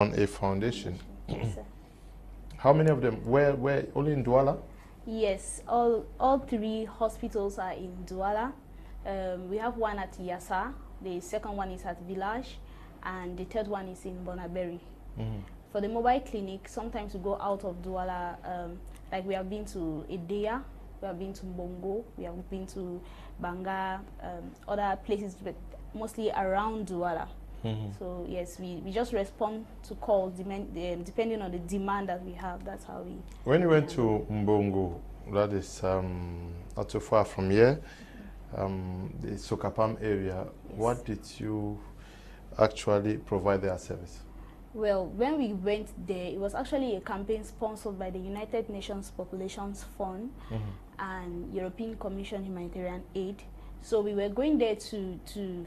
On a foundation. Yes, sir. How many of them? Where only in Douala? Yes, all three hospitals are in Douala. We have one at Yassa, the second one is at Village, and the third one is in Bonaberry. For the mobile clinic, sometimes we go out of Douala, like we have been to Edea, we have been to Mbongo, we have been to Banga, other places, but mostly around Douala. So yes, we just respond to calls depending on the demand that we have. That's how we. When you went to Mbongo, that is not too far from here, the Sokapam area, Yes. what did you actually provide their service? Well, when we went there, it was actually a campaign sponsored by the United Nations Populations Fund and European Commission Humanitarian Aid. So we were going there to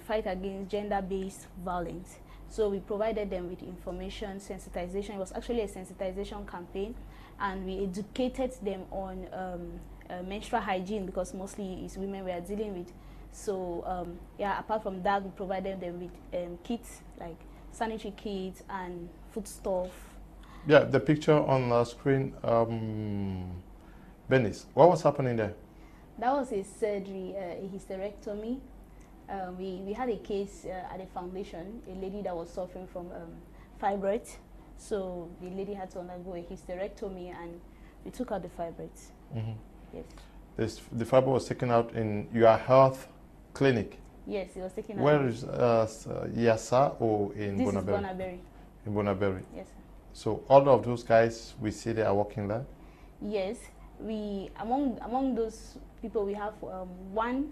fight against gender-based violence. So we provided them with information, sensitization. It was actually a sensitization campaign, and we educated them on menstrual hygiene, because mostly it's women we are dealing with. So yeah, apart from that, we provided them with kits, like sanitary kits and foodstuff. Yeah, the picture on the screen, Benise, what was happening there? That was a surgery, a hysterectomy. We had a case at the foundation, a lady that was suffering from fibroids. So the lady had to undergo a hysterectomy, and we took out the fibroids. Yes. The fibroid was taken out in your health clinic. Yes, it was taken out. Where is Yassa or in This Bonaberry? is Bonaberry. In Bonaberry. Yes, sir. So all of those guys we see they are working there? Yes, among those people we have one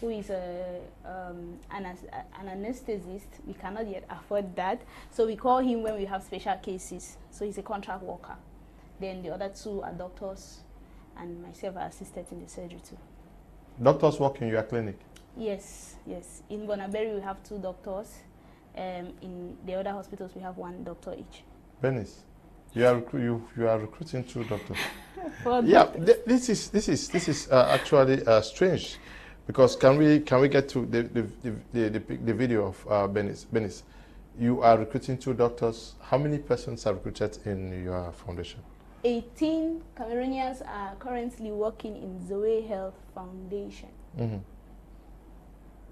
who is an anesthetist. We cannot yet afford that, so we call him when we have special cases. So he's a contract worker. Then the other two are doctors, and myself are assisted in the surgery too. Doctors work in your clinic? Yes, yes. In Bonaberry we have 2 doctors. In the other hospitals we have 1 doctor each. Benise, you are recruiting 2 doctors. Yeah, this is actually strange, because can we get to the video of Benise? Benise, you are recruiting 2 doctors. How many persons are recruited in your foundation? 18 Cameroonians are currently working in Zoe Health Foundation.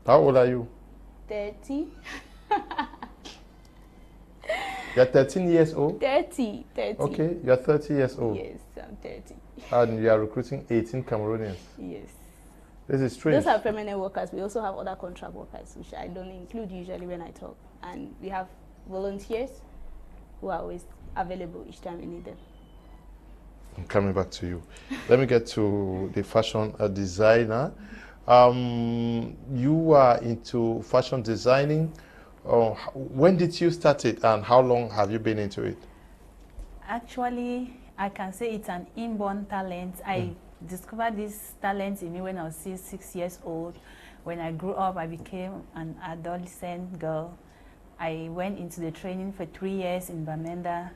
How old are you? 30. You're 13 years old? 30. Okay, you're 30 years old. Yes, I'm 30. And you are recruiting 18 Cameroonians. Yes. This is strange. Those are permanent workers. We also have other contract workers, which I don't include usually when I talk. And we have volunteers who are always available each time we need them. I'm coming back to you. Let me get to the fashion designer. You are into fashion designing. When did you start it, and how long have you been into it? Actually, I can say it's an inborn talent. I discovered this talent in me when I was 6 years old. When I grew up, I became an adolescent girl. I went into the training for 3 years in Bamenda.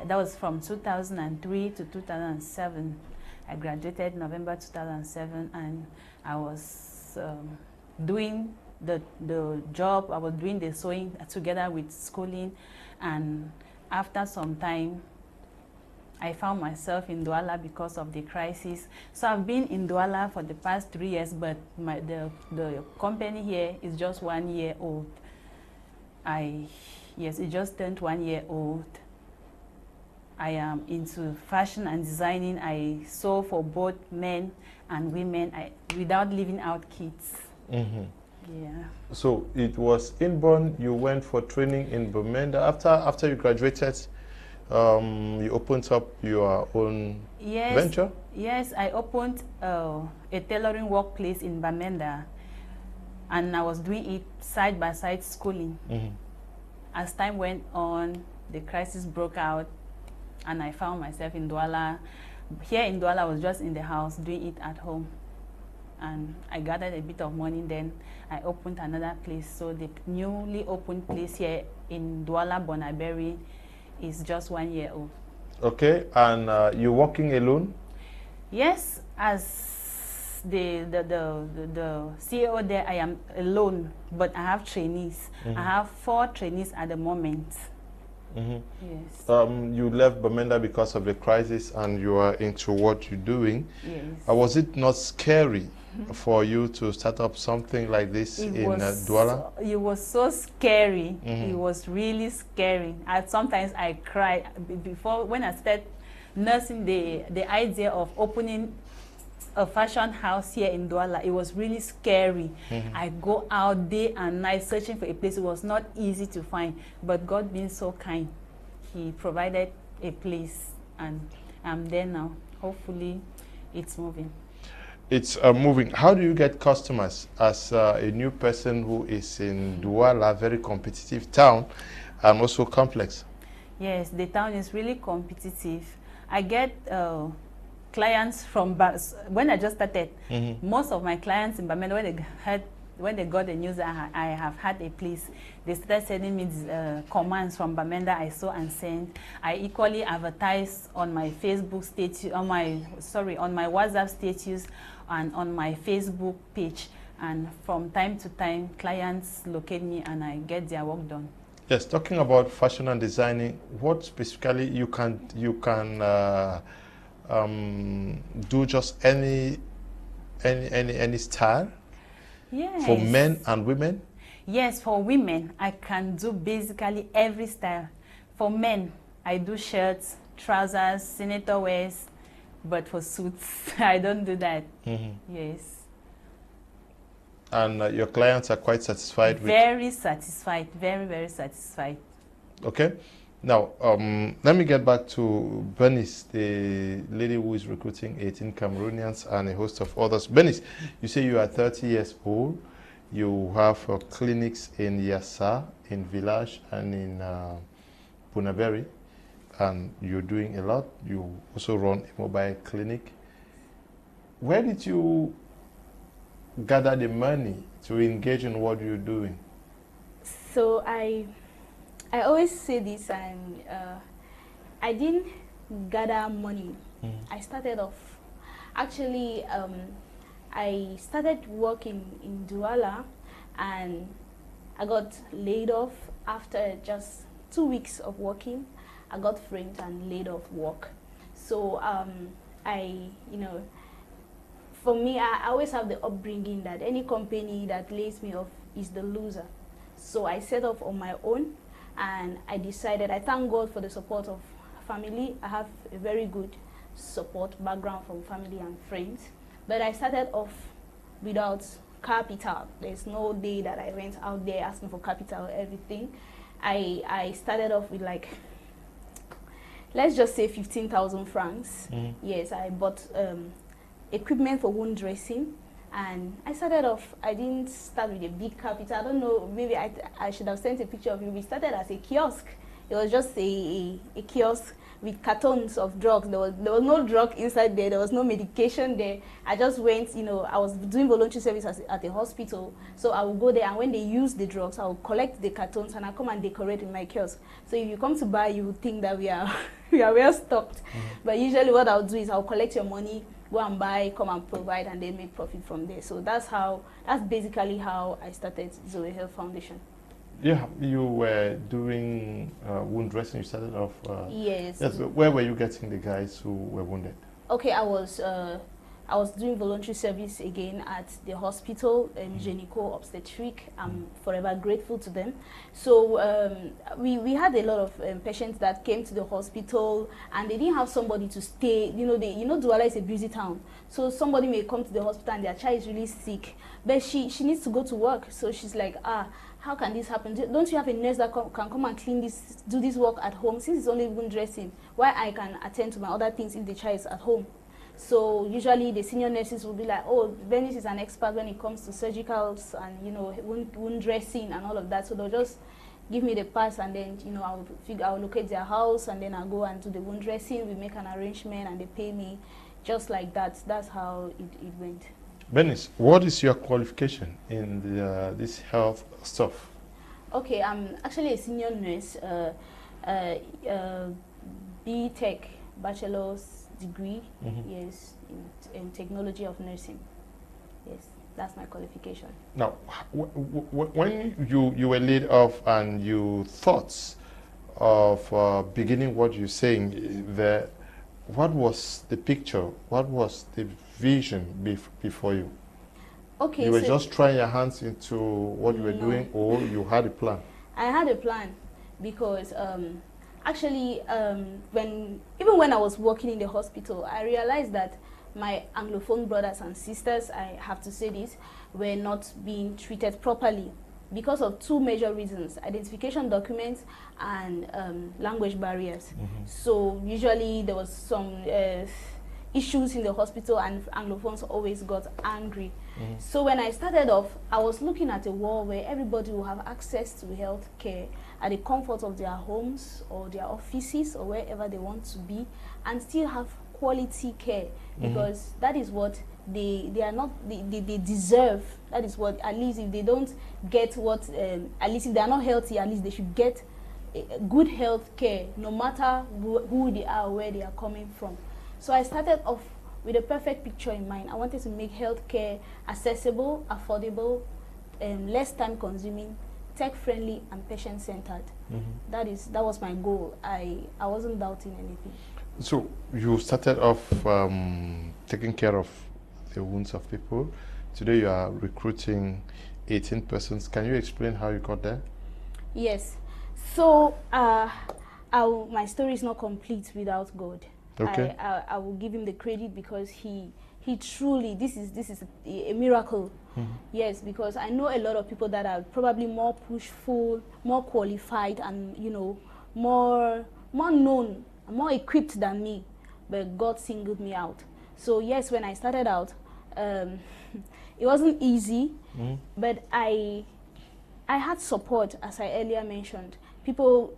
That was from 2003 to 2007. I graduated November 2007, and I was doing the job. I was doing the sewing together with schooling, and after some time I found myself in Douala because of the crisis. So I've been in Douala for the past 3 years, but the company here is just 1 year old. Yes, it just turned 1 year old. I am into fashion and designing. I sew for both men and women without leaving out kids. Yeah. So it was inborn. You went for training in Bamenda. After you graduated, you opened up your own venture? Yes, I opened a tailoring workplace in Bamenda, and I was doing it side by side schooling. As time went on, the crisis broke out, and I found myself in Douala. Here in Douala, I was just in the house doing it at home, and I gathered a bit of money. Then I opened another place. So the newly opened place here in Douala, Bonaberry, is just 1 year old. Okay, and you're working alone? Yes, as the CEO there, I am alone, but I have trainees. I have 4 trainees at the moment. Yes. You left Bamenda because of the crisis and you are into what you're doing. Yes. Was it not scary for you to start up something like this in Douala? It was so scary. It was really scary. Sometimes I cry. Before, when I started nursing the idea of opening a fashion house here in Douala, it was really scary. I go out day and night searching for a place. It was not easy to find, but God being so kind, He provided a place, and I'm there now. Hopefully, it's moving. It's moving. How do you get customers as a new person who is in Douala, very competitive town, and also complex? Yes, the town is really competitive. I get clients from when I just started. Most of my clients in Bamenda, when they got the news that I have had a place, they started sending me commands from Bamenda I saw and sent. I equally advertise on my Facebook status, on my WhatsApp status, and on my Facebook page. And from time to time, clients locate me and I get their work done. Yes, talking about fashion and designing, what specifically you can do just any style? Yes. For men and women? Yes, for women, I can do basically every style. For men, I do shirts, trousers, senator wears, but for suits, I don't do that. Yes. And your clients are quite satisfied with? Very satisfied, very, very satisfied. Okay. Now, let me get back to Benise, the lady who is recruiting 18 Cameroonians and a host of others. Benise, you say you are 30 years old. You have clinics in Yassa, in Village, and in Punaberi, and you're doing a lot. You also run a mobile clinic. Where did you gather the money to engage in what you're doing? So I always say this, and I didn't gather money. I started off, actually, I started working in Douala, and I got laid off after just 2 weeks of working. I got framed and laid off work. So for me, I always have the upbringing that any company that lays me off is the loser. So I set off on my own. And I decided, I thank God for the support of family. I have a very good support background from family and friends. But I started off without capital. There's no day that I went out there asking for capital or everything. I started off with, like, let's just say 15,000 francs. Yes, I bought equipment for wound dressing. And I started off, I didn't start with a big capital. I don't know, maybe I should have sent a picture of you. We started as a kiosk. It was just a kiosk with cartons of drugs. There was no drug inside there. There was no medication there. I just went, I was doing voluntary service at a hospital. So I would go there, and when they use the drugs, I would collect the cartons and I come and decorate in my kiosk. So if you come to buy, you would think that we are well stocked. But usually what I'll do is I'll collect your money, go and buy, come and provide, and then make profit from there. So that's basically how I started Zoe Health Foundation. Yeah, you were doing wound dressing. You started off. Yes. Yes. But where were you getting the guys who were wounded? Okay, I was doing voluntary service again at the hospital, Genico Obstetric. I'm forever grateful to them. So we had a lot of patients that came to the hospital, and they didn't have somebody to stay. Douala is a busy town, so somebody may come to the hospital and their child is really sick, but she needs to go to work. So she's like, how can this happen? Don't you have a nurse that can come and clean this, do this work at home? Since it's only wound dressing, why I can attend to my other things if the child is at home? So usually the senior nurses will be like, oh, Benise is an expert when it comes to surgicals and wound dressing and all of that. So they'll just give me the pass, and then I'll locate their house, and then I'll go and do the wound dressing. We make an arrangement and they pay me just like that. That's how it went. Benise, what is your qualification in this health stuff? Okay, I'm actually a senior nurse, B.Tech, bachelor's degree, yes, in technology of nursing. Yes, that's my qualification. Now, when you were laid off and you thought of beginning what you're saying, what was the picture? What was the vision before you? Okay, You were so just trying your hands into what you were doing, or you had a plan? I had a plan because actually, even when I was working in the hospital, I realized that my Anglophone brothers and sisters, I have to say this, were not being treated properly because of two major reasons: identification documents and language barriers. So usually there was some issues in the hospital, and Anglophones always got angry. So when I started off, I was looking at a world where everybody will have access to health care at the comfort of their homes or their offices or wherever they want to be, and still have quality care, because that is what they deserve. That is what, at least if they don't get what, at least if they are not healthy, at least they should get good health care, no matter who they are or where they are coming from. So I started off with a perfect picture in mind. I wanted to make healthcare accessible, affordable, less time consuming, tech friendly, and patient centered. That was my goal. I wasn't doubting anything. So you started off taking care of the wounds of people. Today you are recruiting 18 persons. Can you explain how you got there? Yes. So my story is not complete without God. Okay. I will give him the credit, because he truly, this is a miracle. Yes, because I know a lot of people that are probably more pushful, more qualified, and more known, more equipped than me, but God singled me out. So yes, when I started out, it wasn't easy, but I had support, as I earlier mentioned. People,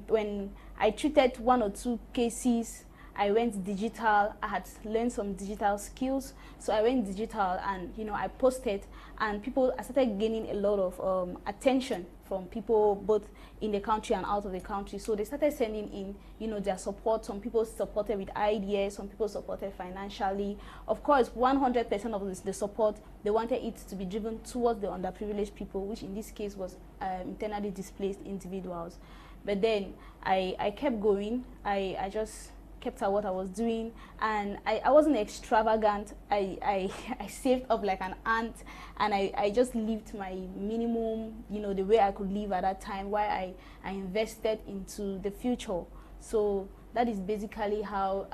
when I treated one or two cases, I went digital. I had learned some digital skills, so I went digital, and I posted, and I started gaining a lot of attention from people both in the country and out of the country. So they started sending in, their support. Some people supported with ideas, some people supported financially. Of course, 100% of the support, they wanted it to be driven towards the underprivileged people, which in this case was internally displaced individuals. But then I kept going. I just kept at what I was doing, and I wasn't extravagant. I saved up like an ant, and I just lived my minimum, the way I could live at that time, while I invested into the future. So that is basically how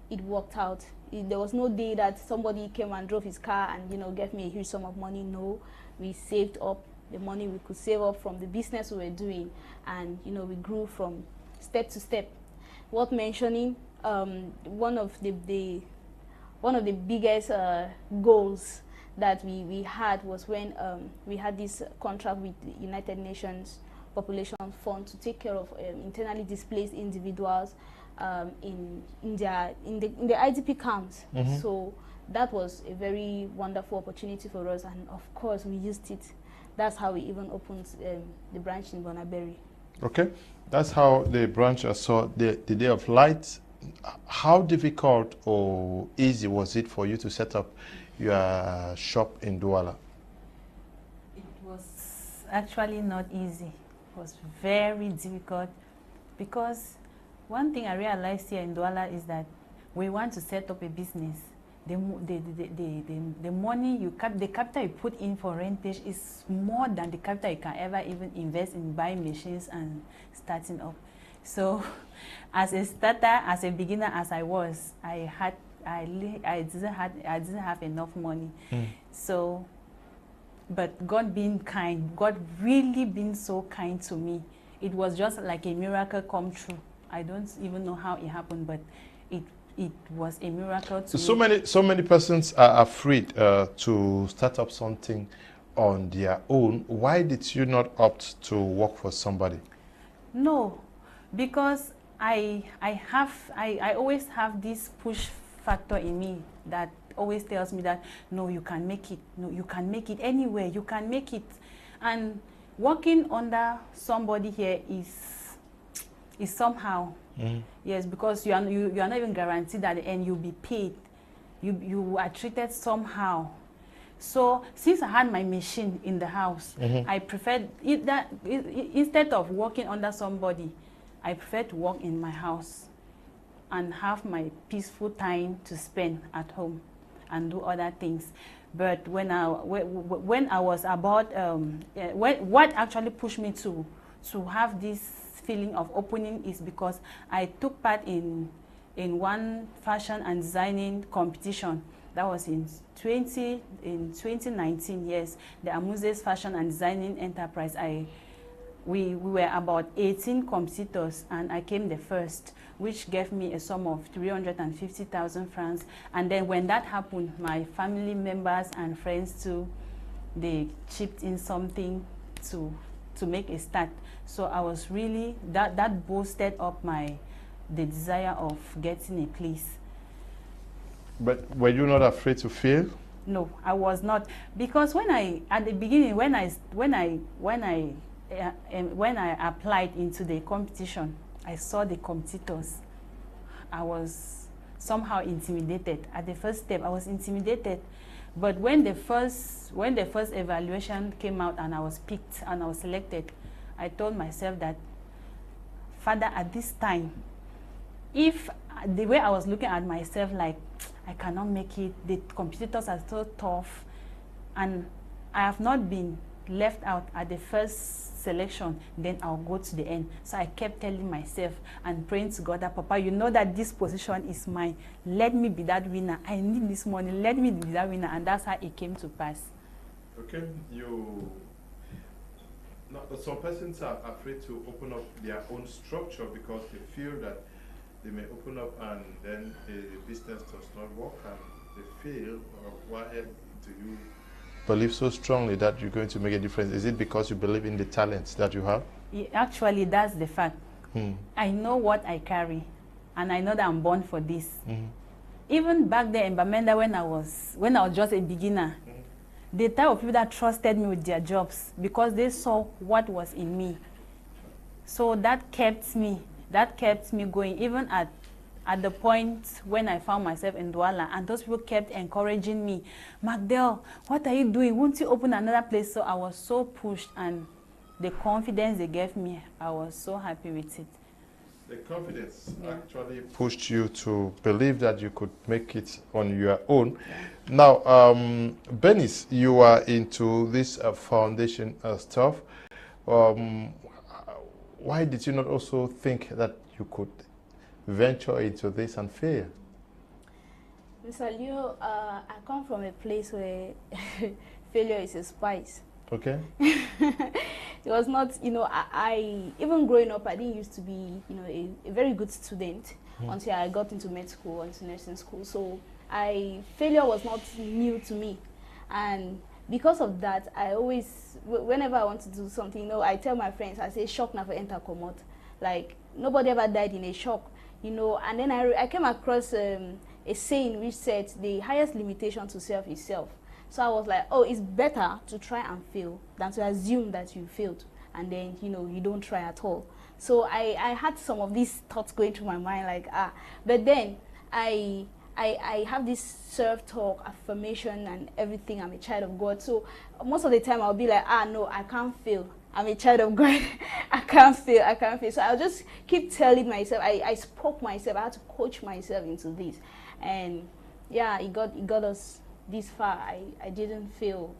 it worked out. There was no day that somebody came and drove his car and gave me a huge sum of money. No, we saved up the money we could save up from the business we were doing, and we grew from step to step. Worth mentioning, one of the biggest goals that we had was when we had this contract with the United Nations Population Fund to take care of internally displaced individuals in the IDP camps. So that was a very wonderful opportunity for us, and of course we used it. That's how we even opened the branch in Bonaberi. Okay, that's how the branch saw the Day of Light. How difficult or easy was it for you to set up your shop in Douala? It was actually not easy. It was very difficult, because one thing I realized here in Douala is that we want to set up a business. The money the capital you put in for rentage is more than the capital you can ever even invest in buying machines and starting up. So, as a starter, as a beginner, as I was, I didn't have enough money. So, but God being kind, God really been so kind to me. It was just like a miracle come true. I don't even know how it happened, but it was a miracle to me. So many persons are afraid to start up something on their own. Why did you not opt to work for somebody? No, because I always have this push factor in me that always tells me that no, you can make it. No, you can make it anywhere. You can make it. And working under somebody here is somehow. Yes, because you are not even guaranteed at the end you'll be paid. You are treated somehow. So since I had my machine in the house, I preferred instead of working under somebody, I prefer to work in my house and have my peaceful time to spend at home and do other things. But when I was about, what actually pushed me to have this feeling of opening is because I took part in one fashion and designing competition. That was in 2019, yes, the Amuses Fashion and Designing Enterprise. We were about 18 competitors, and I came the first, which gave me a sum of 350,000 francs. And then when that happened, my family members and friends too, they chipped in something to make a start. So I was really, that boosted up the desire of getting a place. But were you not afraid to fail? No, I was not, because at the beginning when I applied into the competition, I saw the competitors. I was somehow intimidated. At the first step, I was intimidated. But when the first evaluation came out and I was picked and I was selected, I told myself that, Father, at this time, if the way I was looking at myself, like, I cannot make it, the competitors are so tough, and I have not been left out at the first selection, then I'll go to the end. So I kept telling myself and praying to God that, Papa, you know that this position is mine. Let me be that winner. I need this money. Let me be that winner. And that's how it came to pass. Okay, some persons are afraid to open up their own structure because they fear that they may open up and then the business does not work and they fail. Why do you believe so strongly that you're going to make a difference? Is it because you believe in the talents that you have? Actually, that's the fact. I know what I carry, and I know that I'm born for this. Even back there in Bamenda, when I was just a beginner, the type of people that trusted me with their jobs because they saw what was in me. So that kept me going, even at the point when I found myself in Douala, and those people kept encouraging me, Magdel, what are you doing? Won't you open another place? So I was so pushed, and the confidence they gave me, I was so happy with it. The confidence actually pushed you to believe that you could make it on your own. Now, Benise, you are into this foundation stuff. Why did you not also think that you could venture into this and fail? Mr. Leo, I come from a place where failure is a spice. Okay. It was not, I even growing up, I didn't used to be, a very good student until I got into med school, into nursing school. So failure was not new to me. And because of that, I always, whenever I want to do something, I tell my friends, I say, shock never enter commot. Like, nobody ever died in a shock, And then I came across a saying which said, the highest limitation to self is self. So I was like, oh, it's better to try and fail than to assume that you failed and then, you don't try at all. So I had some of these thoughts going through my mind, like, but then I have this self-talk, affirmation and everything. I'm a child of God. So most of the time I'll be like, no, I can't fail. I'm a child of God. I can't fail. So I'll just keep telling myself, I spoke myself, I had to coach myself into this. And yeah, it got us this far. I didn't fail.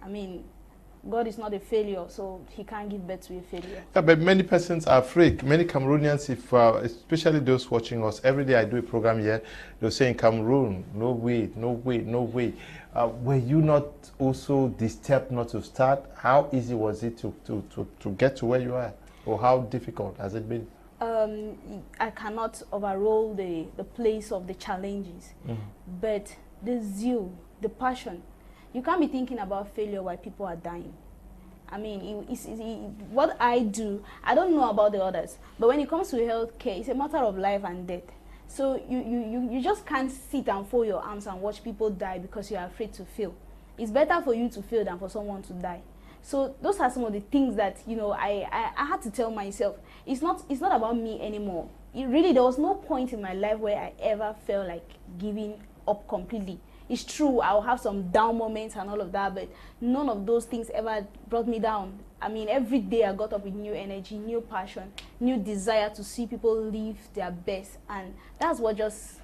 I mean, God is not a failure, so he can't give birth to a failure. Yeah, but many persons are afraid. Many Cameroonians, especially those watching us, every day I do a program here, they'll say in Cameroon, no way, no way, no way. Were you not also disturbed not to start? How easy was it to get to where you are? Or how difficult has it been? I cannot overrule the place of the challenges, but the zeal, the passion. You can't be thinking about failure while people are dying. I mean, what I do, I don't know about the others, but when it comes to healthcare, it's a matter of life and death. So you just can't sit and fold your arms and watch people die because you're afraid to fail. It's better for you to fail than for someone to die. So those are some of the things that, I had to tell myself. It's not about me anymore. There was no point in my life where I ever felt like giving up completely. It's true, I'll have some down moments and all of that, but none of those things ever brought me down. I mean, every day I got up with new energy, new passion, new desire to see people live their best. And that's what just,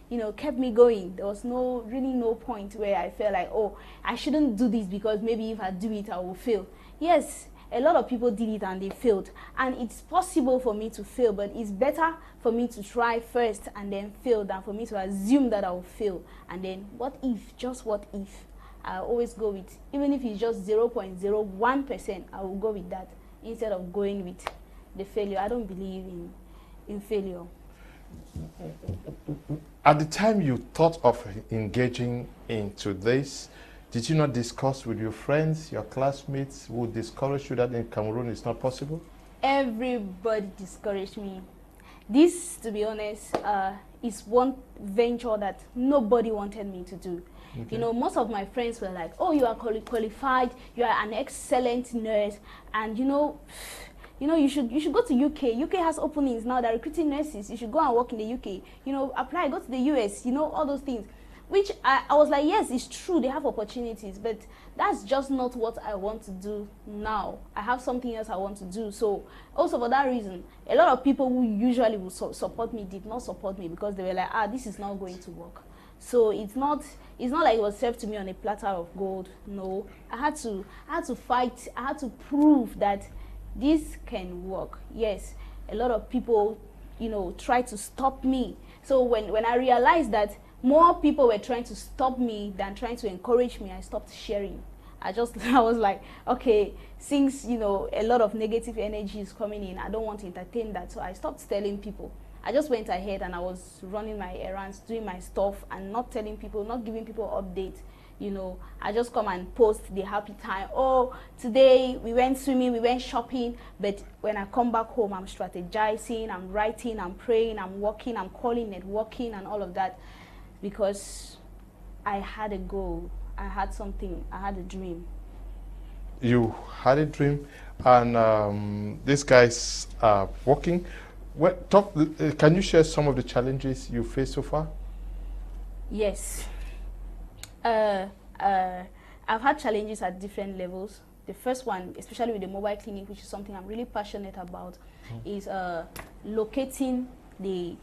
you know, kept me going. There was really no point where I felt like, oh, I shouldn't do this because maybe if I do it, I will fail. Yes, a lot of people did it and they failed. And it's possible for me to fail, but it's better for me to try first and then fail than for me to assume that I will fail. And then what if, just what if? I always go with, even if it's just 0.01%, I will go with that instead of going with the failure. I don't believe in failure. At the time you thought of engaging into this, did you not discuss with your friends, your classmates, who discouraged you that in Cameroon it's not possible? Everybody discouraged me. This, to be honest, is one venture that nobody wanted me to do. Okay. You know, most of my friends were like, oh, you are qualified, you are an excellent nurse, and you know, you should go to UK. UK has openings now, they're recruiting nurses. You should go and work in the UK. You know, apply, go to the US, you know, all those things. Which I was like, yes, it's true, they have opportunities, but that's just not what I want to do now. I have something else I want to do. So also for that reason, a lot of people who usually would support me did not support me because they were like, this is not going to work. So it's not like it was served to me on a platter of gold. No, I had to fight. I had to prove that this can work. Yes, a lot of people, you know, tried to stop me. So when I realized that more people were trying to stop me than trying to encourage me, I stopped sharing. I was like, okay, since, you know, a lot of negative energy is coming in, I don't want to entertain that. So I stopped telling people. I just went ahead and I was running my errands, doing my stuff, and not telling people, not giving people updates. You know, I just come and post the happy time. Oh, today we went swimming, we went shopping. But when I come back home, I'm strategizing, I'm writing, I'm praying, I'm working, I'm calling, networking, and all of that. Because I had a goal, I had something, I had a dream. You had a dream, and these guys are working. Can you share some of the challenges you faced so far? Yes. I've had challenges at different levels. The first one, especially with the mobile clinic, which is something I'm really passionate about, is locating the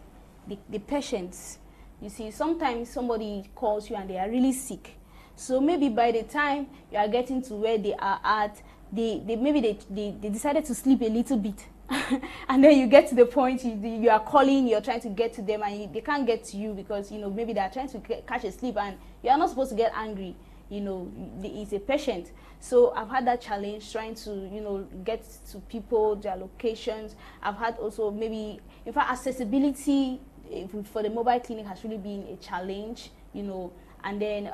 patients. You see, sometimes somebody calls you and they are really sick. So maybe by the time you are getting to where they are at, maybe they decided to sleep a little bit. And then you get to the point you are calling, you're trying to get to them, and they can't get to you because, you know, maybe they are trying to catch a sleep, and you are not supposed to get angry. You know, it's a patient. So I've had that challenge trying to, you know, get to people, their locations. I've had also maybe, in fact, accessibility for the mobile clinic has really been a challenge, you know. And then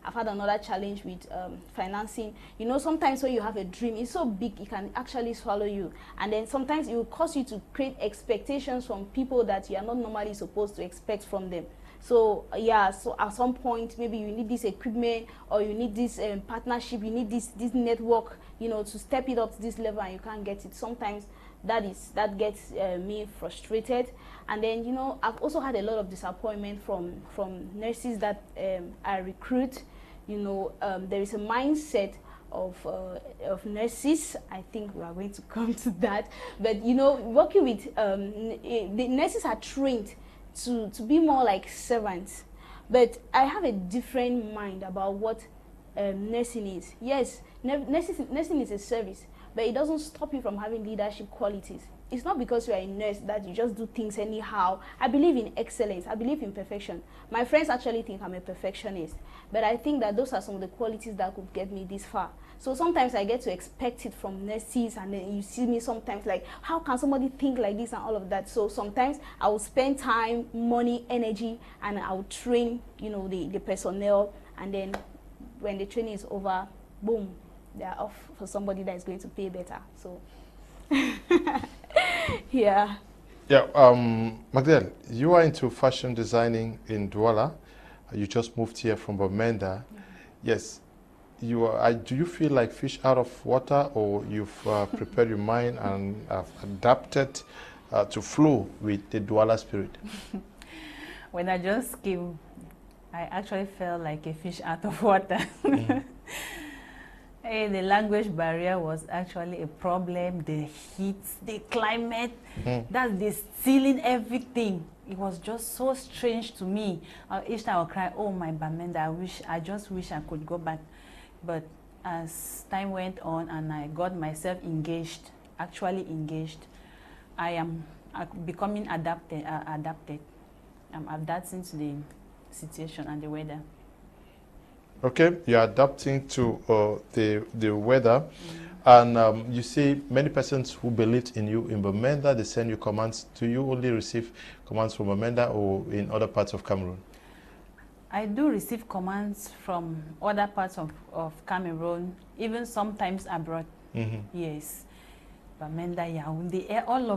I've had another challenge with financing. You know, sometimes when you have a dream, it's so big, it can actually swallow you. And then sometimes it will cause you to create expectations from people that you are not normally supposed to expect from them. So yeah, so at some point, maybe you need this equipment, or you need this partnership, you need this network, you know, to step it up to this level, and you can't get it. Sometimes that gets me frustrated. And then, you know, I've also had a lot of disappointment from nurses that I recruit. You know, there is a mindset of nurses. I think we are going to come to that. But, you know, working with the nurses are trained to be more like servants. But I have a different mind about what nursing is. Yes, nursing is a service, but it doesn't stop you from having leadership qualities. It's not because you are a nurse that you just do things anyhow. I believe in excellence. I believe in perfection. My friends actually think I'm a perfectionist, but I think that those are some of the qualities that could get me this far. So sometimes I get to expect it from nurses, and then you see me sometimes like, how can somebody think like this and all of that? So sometimes I will spend time, money, energy, and I will train, you know, the personnel, and then when the training is over, boom, they are off for somebody that is going to pay better. So yeah. Yeah, Magdel, you are into fashion designing in Douala. You just moved here from Bamenda. Yes. You are, do you feel like fish out of water, or you've prepared your mind and have adapted to flow with the Douala spirit? When I just came, I actually felt like a fish out of water. The language barrier was actually a problem. The heat, the climate, that the stealing everything. It was just so strange to me. Each time I would cry, oh my Bamenda, I just wish I could go back. But as time went on and I got myself engaged, actually engaged, I am becoming adapted. I'm adapting to the situation and the weather. Okay, you're adapting to the weather, and you see many persons who believed in you in Bamenda, they send you commands. Do you only receive commands from Bamenda or in other parts of Cameroon? I do receive commands from other parts of Cameroon, even sometimes abroad. Yes. Bamenda, Yaoundé, all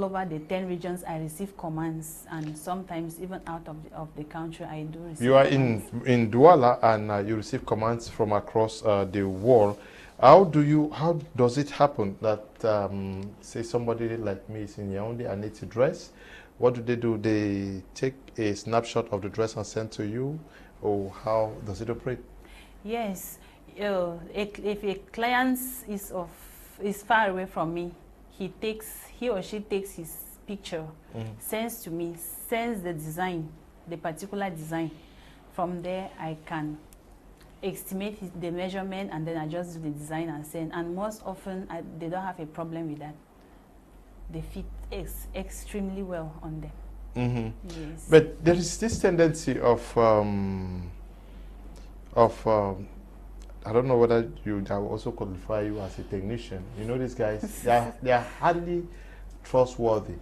over the 10 regions I receive commands, and sometimes even out of the country I do receive You are commands. in Douala and you receive commands from across the world. How does it happen that say somebody like me is in Yaoundé and needs a dress? What do? They take a snapshot of the dress and send to you, or how does it operate? Yes, if a client is far away from me, he or she takes his picture, sends to me, sends the design, the particular design. From there, I can estimate the measurement and then I just do the design and send. And most often, they don't have a problem with that. They fit extremely well on them. Yes. But there is this tendency of I don't know whether I will also qualify you as a technician. You know these guys, they are hardly trustworthy.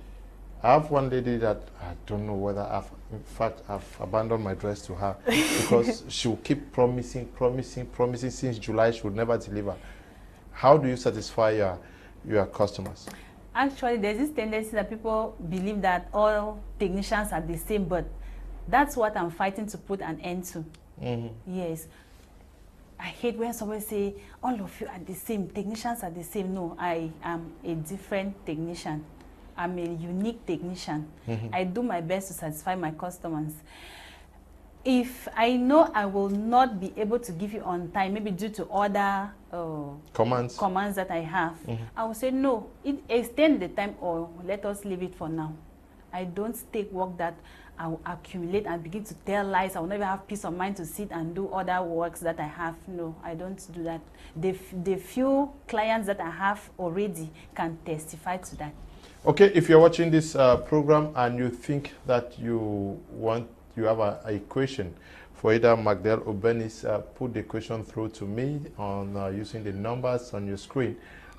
I have one lady that I don't know whether I've abandoned my dress to her because she will keep promising since July she would never deliver. How do you satisfy your customers? Actually, there's this tendency that people believe that all technicians are the same, but that's what I'm fighting to put an end to. Yes. I hate when somebody say, all of you are the same, technicians are the same. No, I am a different technician. I'm a unique technician. I do my best to satisfy my customers. If I know I will not be able to give you on time, maybe due to other commands that I have, I will say, no, extend the time or let us leave it for now. I don't take work that I will accumulate and begin to tell lies. I will never have peace of mind to sit and do other works that I have. No, I don't do that. The few clients that I have already can testify to that. Okay, if you're watching this program and you think that you have a question for either Magdel or Benise, put the question through to me on using the numbers on your screen,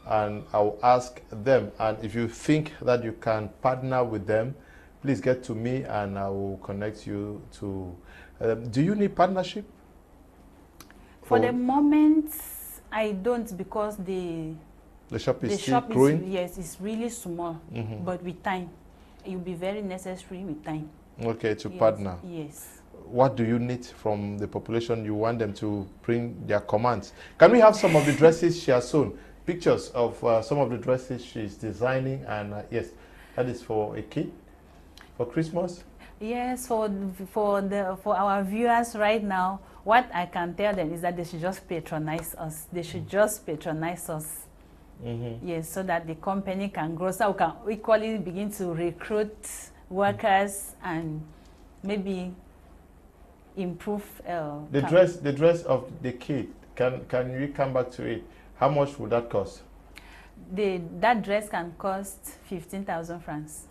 and I'll ask them. And if you think that you can partner with them, please get to me and I will connect you to... do you need partnership? For the moment, I don't, because the shop is still growing? Yes, it's really small, but with time. It will be very necessary with time. Okay, to partner. Yes. What do you need from the population you want them to bring their commands? Can we have some of the dresses she has sewn? Pictures of some of the dresses she's designing, and yes, that is for a kid? For Christmas? Yes, for our viewers right now, what I can tell them is that they should just patronize us. They should just patronize us. Yes, so that the company can grow, so we can equally begin to recruit workers and maybe improve the dress of the kid. Can you come back to it? How much would that cost? That dress can cost 15,000 francs.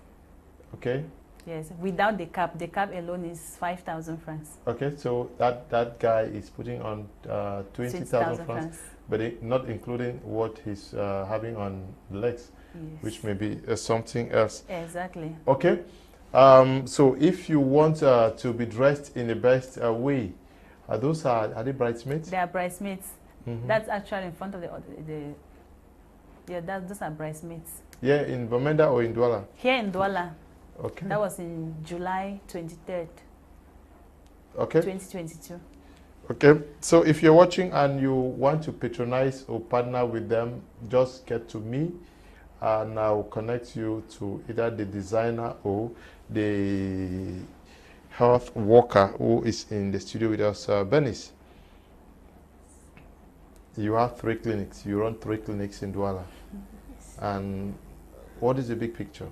Okay. Yes, without the cap. The cap alone is 5,000 francs. Okay, so that guy is putting on 20,000 francs, but not including what he's having on the legs, yes, which may be something else. Exactly. Okay. So if you want to be dressed in the best way, are they bridesmaids? They are bridesmaids. That's actually in front of those are bridesmaids. Yeah, in Bamenda or in Douala? Here in Douala. Okay. That was in July 23rd. Okay. 2022. Okay. So if you're watching and you want to patronize or partner with them, just get to me and I'll connect you to either the designer or the health worker who is in the studio with us, Benise. You have 3 clinics. You run 3 clinics in Douala. Yes. And what is the big picture?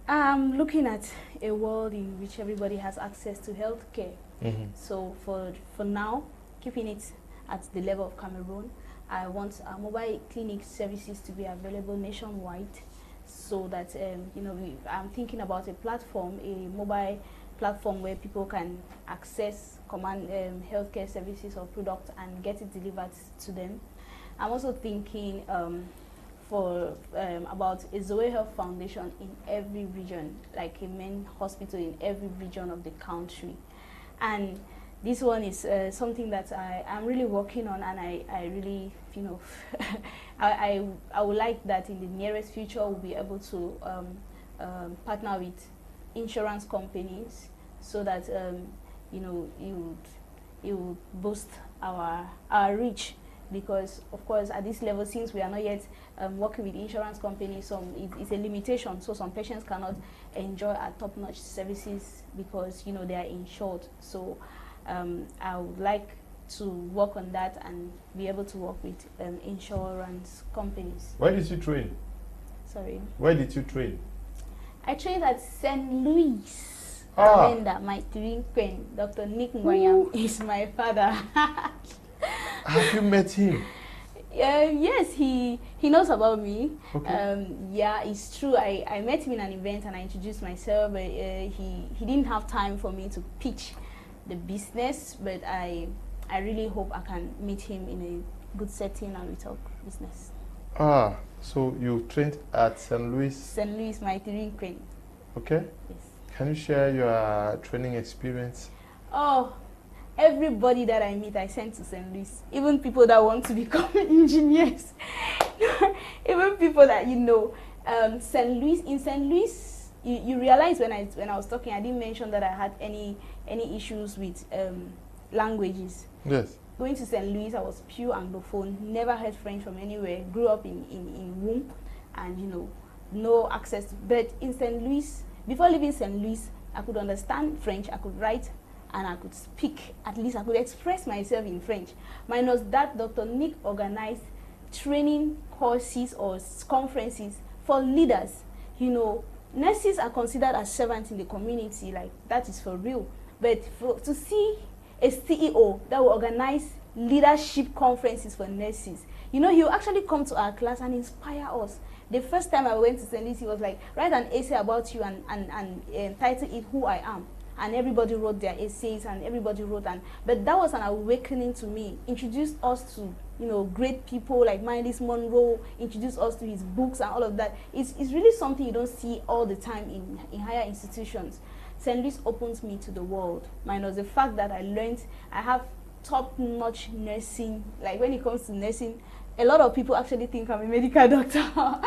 I'm looking at a world in which everybody has access to healthcare. So for now, keeping it at the level of Cameroon, I want our mobile clinic services to be available nationwide, so that I'm thinking about a platform, a mobile platform where people can access command healthcare services or products and get it delivered to them. I'm also thinking about a Zoe Health Foundation in every region, like a main hospital in every region of the country. And this one is something that I'm really working on, and I really, I would like that in the nearest future we'll be able to partner with insurance companies, so that it would boost our reach. Because of course at this level, since we are not yet working with insurance companies, it's a limitation. So some patients cannot enjoy our top-notch services because they are insured. So I would like to work on that and be able to work with insurance companies. Where did you train? Sorry. Where did you train? I trained at St. Louis. Amanda, my twin queen, Dr. Nick Ngoyam is my father. Have you met him? Yes, he knows about me. Okay. Yeah, it's true. I met him in an event and I introduced myself, but he didn't have time for me to pitch the business. But I really hope I can meet him in a good setting and we talk business. So you trained at St. Louis? St. Louis, my twin queen. Okay. Yes. Can you share your training experience? Oh, everybody that I meet, I send to St. Louis. Even people that want to become engineers. Even people that St. Louis. In St. Louis, you realize when I was talking, I didn't mention that I had any issues with languages. Yes. Going to St. Louis, I was pure Anglophone. Never heard French from anywhere. Grew up in womb, and no access. But in St. Louis, before leaving St. Louis, I could understand French. I could write. And I could speak, at least I could express myself in French. Minus that, Dr. Nick organized training courses or conferences for leaders. Nurses are considered as servants in the community, like that is for real. But to see a CEO that will organize leadership conferences for nurses, he will actually come to our class and inspire us. The first time I went to St. Louis, he was like, write an essay about you and title it Who I Am. And everybody wrote their essays, and everybody wrote, but that was an awakening to me. Introduced us to great people like Miles Monroe, introduced us to his books and all of that. It's really something you don't see all the time in higher institutions. St. Louis opens me to the world, minus the fact that I have top-notch nursing. Like when it comes to nursing, a lot of people actually think I'm a medical doctor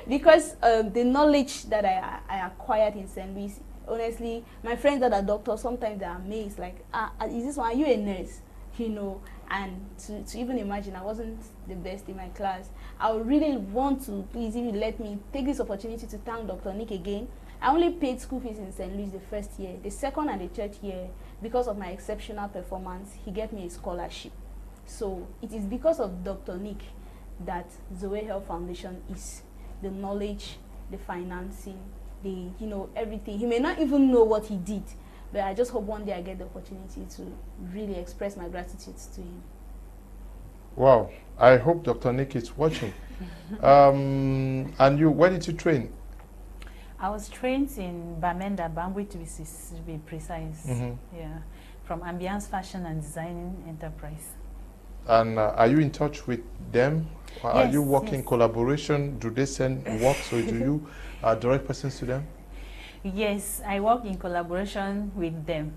because the knowledge that I acquired in St. Louis. Honestly, my friends that are doctors, sometimes they're amazed, like, is this one, are you a nurse? And to even imagine, I wasn't the best in my class. I would really want to, please, if you let me take this opportunity to thank Dr. Nick again. I only paid school fees in St. Louis the first year. The second and the third year, because of my exceptional performance, he gave me a scholarship. So it is because of Dr. Nick that Zoe Health Foundation is the knowledge, the financing, everything. He may not even know what he did, but I just hope one day I get the opportunity to really express my gratitude to him. Wow. I hope Dr. Nick is watching. And you, where did you train? I was trained in Bamenda, Bambui to be precise. Yeah, from Ambiance Fashion and Designing Enterprise. And are you in touch with them? Yes, are you working yes. Collaboration? Do they send work, or do you direct persons to them? Yes, I work in collaboration with them.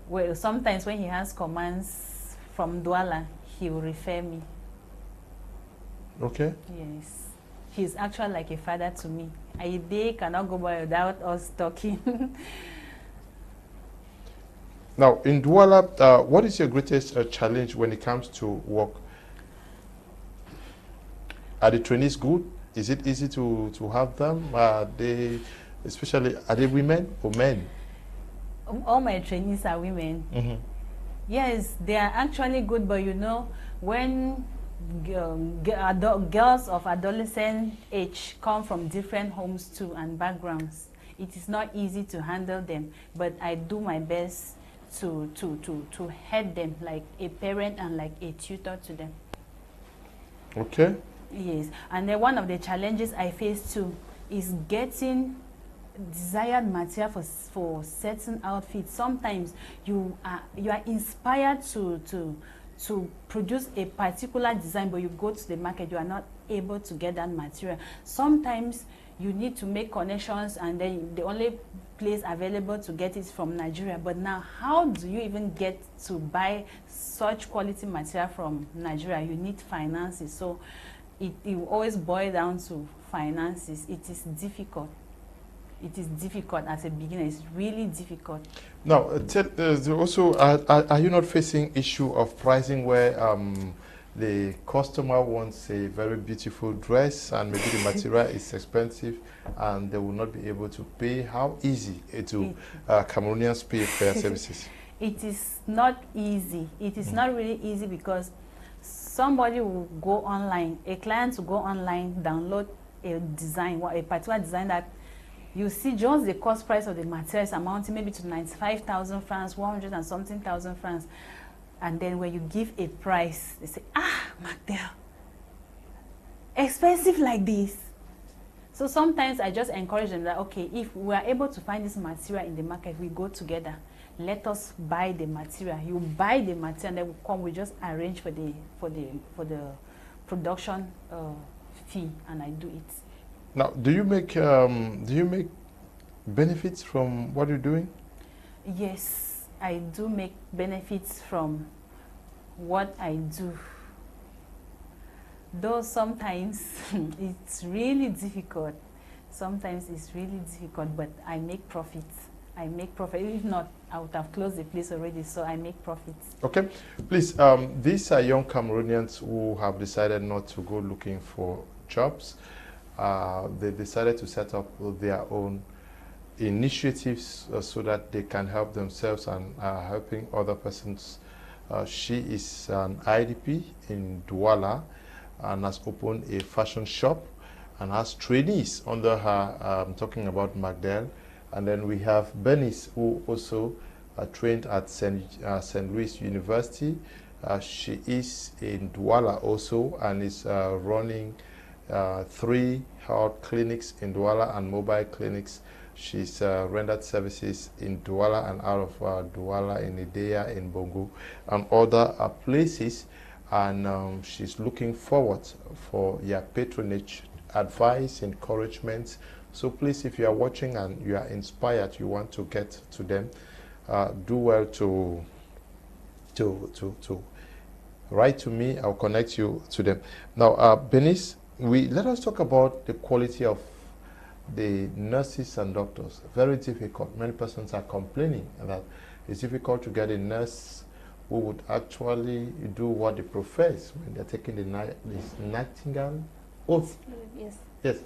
Well, sometimes when he has commands from Douala, he will refer me. Okay. Yes. He's actually like a father to me. A day cannot go by without us talking. Now, in Douala, what is your greatest challenge when it comes to work? Are the trainees good? Is it easy to have them? Are they women or men? All my trainees are women. Yes, they are actually good, but you know, when girls of adolescent age come from different homes too and backgrounds, it is not easy to handle them, but I do my best to head them like a parent and like a tutor to them. Okay. Yes, and then one of the challenges I face too is getting desired material for certain outfits. Sometimes you are inspired to produce a particular design, but you go to the market, you are not able to get that material. Sometimes you need to make connections, and then the only place available to get it from Nigeria. But now, how do you even get to buy such quality material from Nigeria? You need finances. So it will always boil down to finances. It is difficult. It is difficult as a beginner. It's really difficult. Now, also, are you not facing issue of pricing where the customer wants a very beautiful dress and maybe the material is expensive and they will not be able to pay? How easy do Cameroonians pay for their services? It is not easy. It is not really easy because somebody will go online, a client will go online, download a design, a particular design that you see just the cost price of the materials amounting maybe to 95,000 francs, 100 and something thousand francs. And then when you give a price, they say, ah, Magdel, expensive like this. So sometimes I just encourage them that, okay, if we are able to find this material in the market, we go together. Let us buy the material. You buy the material, and then we come. We just arrange for the production fee, and I do it. Now, do you make benefits from what you're doing? Yes, I do make benefits from what I do. Though sometimes it's really difficult. Sometimes it's really difficult, but I make profits. I make profit. If not, I would have closed the place already, so I make profits. Okay. Please, these are young Cameroonians who have decided not to go looking for jobs. They decided to set up their own initiatives so that they can help themselves and helping other persons. She is an IDP in Douala and has opened a fashion shop and has trainees under her. I'm talking about Magdel. And then we have Benise, who also trained at St. Louis University. She is in Douala also and is running 3 health clinics in Douala and mobile clinics. She's rendered services in Douala and out of Douala, in Idea, in Bongo, and other places. And she's looking forward for your patronage, advice, encouragement. So please, if you are watching and you are inspired, you want to get to them, do well to write to me. I'll connect you to them. Now, Benise, let us talk about the quality of the nurses and doctors. Very difficult. Many persons are complaining that it's difficult to get a nurse who would actually do what they profess when they're taking this Nachang oath. Yes. Yes.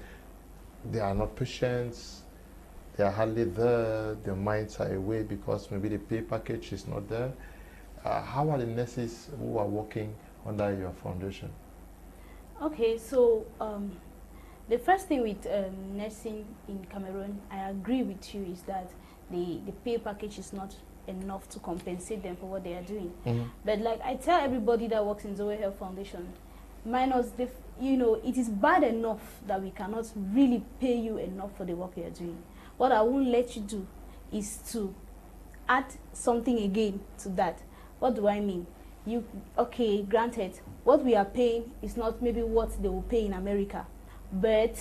They are not patients, they are hardly there, their minds are away because maybe the pay package is not there. How are the nurses who are working under your foundation? Okay, so the first thing with nursing in Cameroon, I agree with you, is that the pay package is not enough to compensate them for what they are doing. But like I tell everybody that works in Zoe Health Foundation, minus the, it is bad enough that we cannot really pay you enough for the work you are doing. What I won't let you do is to add something again to that. What do I mean? Okay, granted, what we are paying is not maybe what they will pay in America, but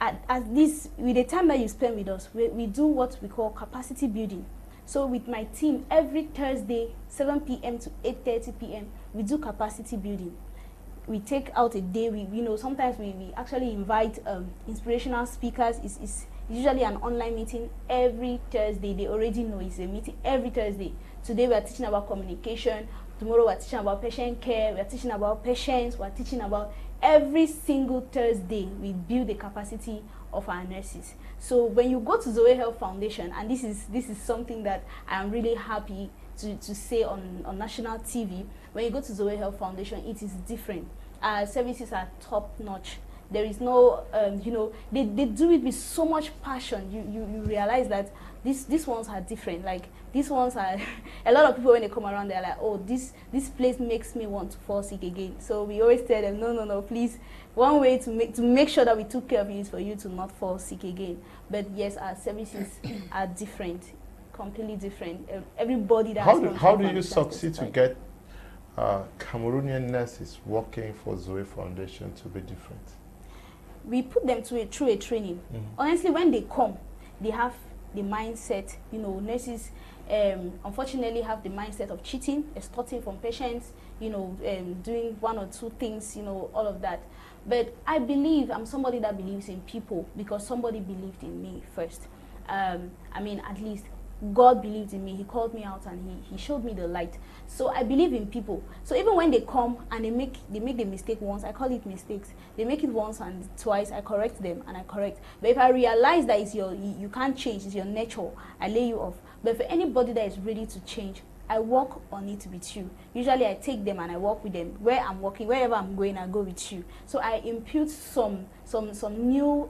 at this, with the time that you spend with us, we do what we call capacity building. So with my team, every Thursday, 7 p.m. to 8:30 p.m., we do capacity building. We take out a day. Sometimes we actually invite inspirational speakers. It's usually an online meeting every Thursday. They already know it's a meeting every Thursday. Today we are teaching about communication. Tomorrow we are teaching about patient care. We are teaching about patients. We are teaching about every single Thursday. We build the capacity of our nurses. So when you go to Zoe Health Foundation, and this is something that I am really happy to say on national TV. When you go to Zoe Health Foundation, it is different. Our services are top notch. There is no, you know, they do it with so much passion. You realize that these ones are different. Like, these ones are, a lot of people when they come around, they're like, oh, this place makes me want to fall sick again. So we always tell them, no, please, one way to make sure that we took care of you is for you to not fall sick again. But yes, our services are different, completely different. Everybody that how do you succeed to get Cameroonian nurses working for Zoe Foundation to be different? We put them through a training. Honestly, when they come, they have the mindset, you know, nurses unfortunately have the mindset of cheating, extorting from patients, you know, doing one or two things, you know, all of that. But I believe, I'm somebody that believes in people because somebody believed in me first. I mean, at least God believed in me. He called me out and he showed me the light. So I believe in people. So even when they come and they make the mistake once, I call it mistakes. They make it once and twice, I correct them and I correct. But if I realize that it's you can't change, it's your nature, I lay you off. But for anybody that is ready to change, I work on it with you. Usually I take them and I work with them. Where I'm working, wherever I'm going, I go with you. So I impute some new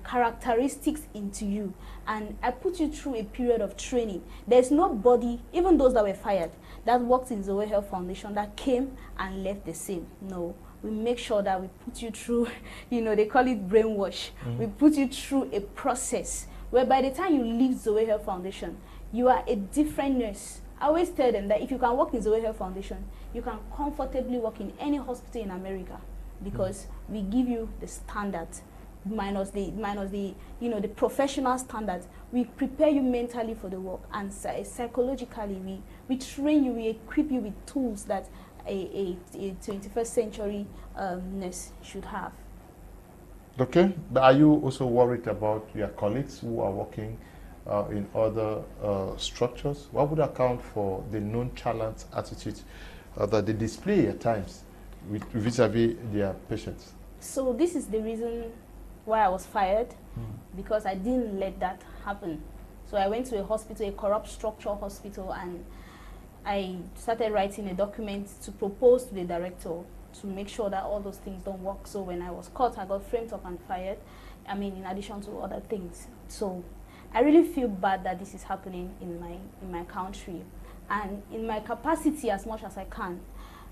characteristics into you. And I put you through a period of training. There's nobody, even those that were fired, that worked in Zoe Health Foundation that came and left the same. No. We make sure that we put you through, you know, they call it brainwash. We put you through a process where by the time you leave Zoe Health Foundation, you are a different nurse. I always tell them that if you can work in Zoe Health Foundation, you can comfortably work in any hospital in America because we give you the standards minus the you know, the professional standards. We prepare you mentally for the work, and psychologically we train you, we equip you with tools that a 21st century nurse should have. Okay, but are you also worried about your colleagues who are working in other structures? What would account for the nonchalant attitude that they display at times vis-a-vis their patients? So this is the reason why I was fired, because I didn't let that happen. So I went to a hospital, a corrupt structure hospital, and I started writing a document to propose to the director to make sure that all those things don't work. So when I was caught, I got framed up and fired. I mean, in addition to other things. So I really feel bad that this is happening in my country, and in my capacity as much as I can,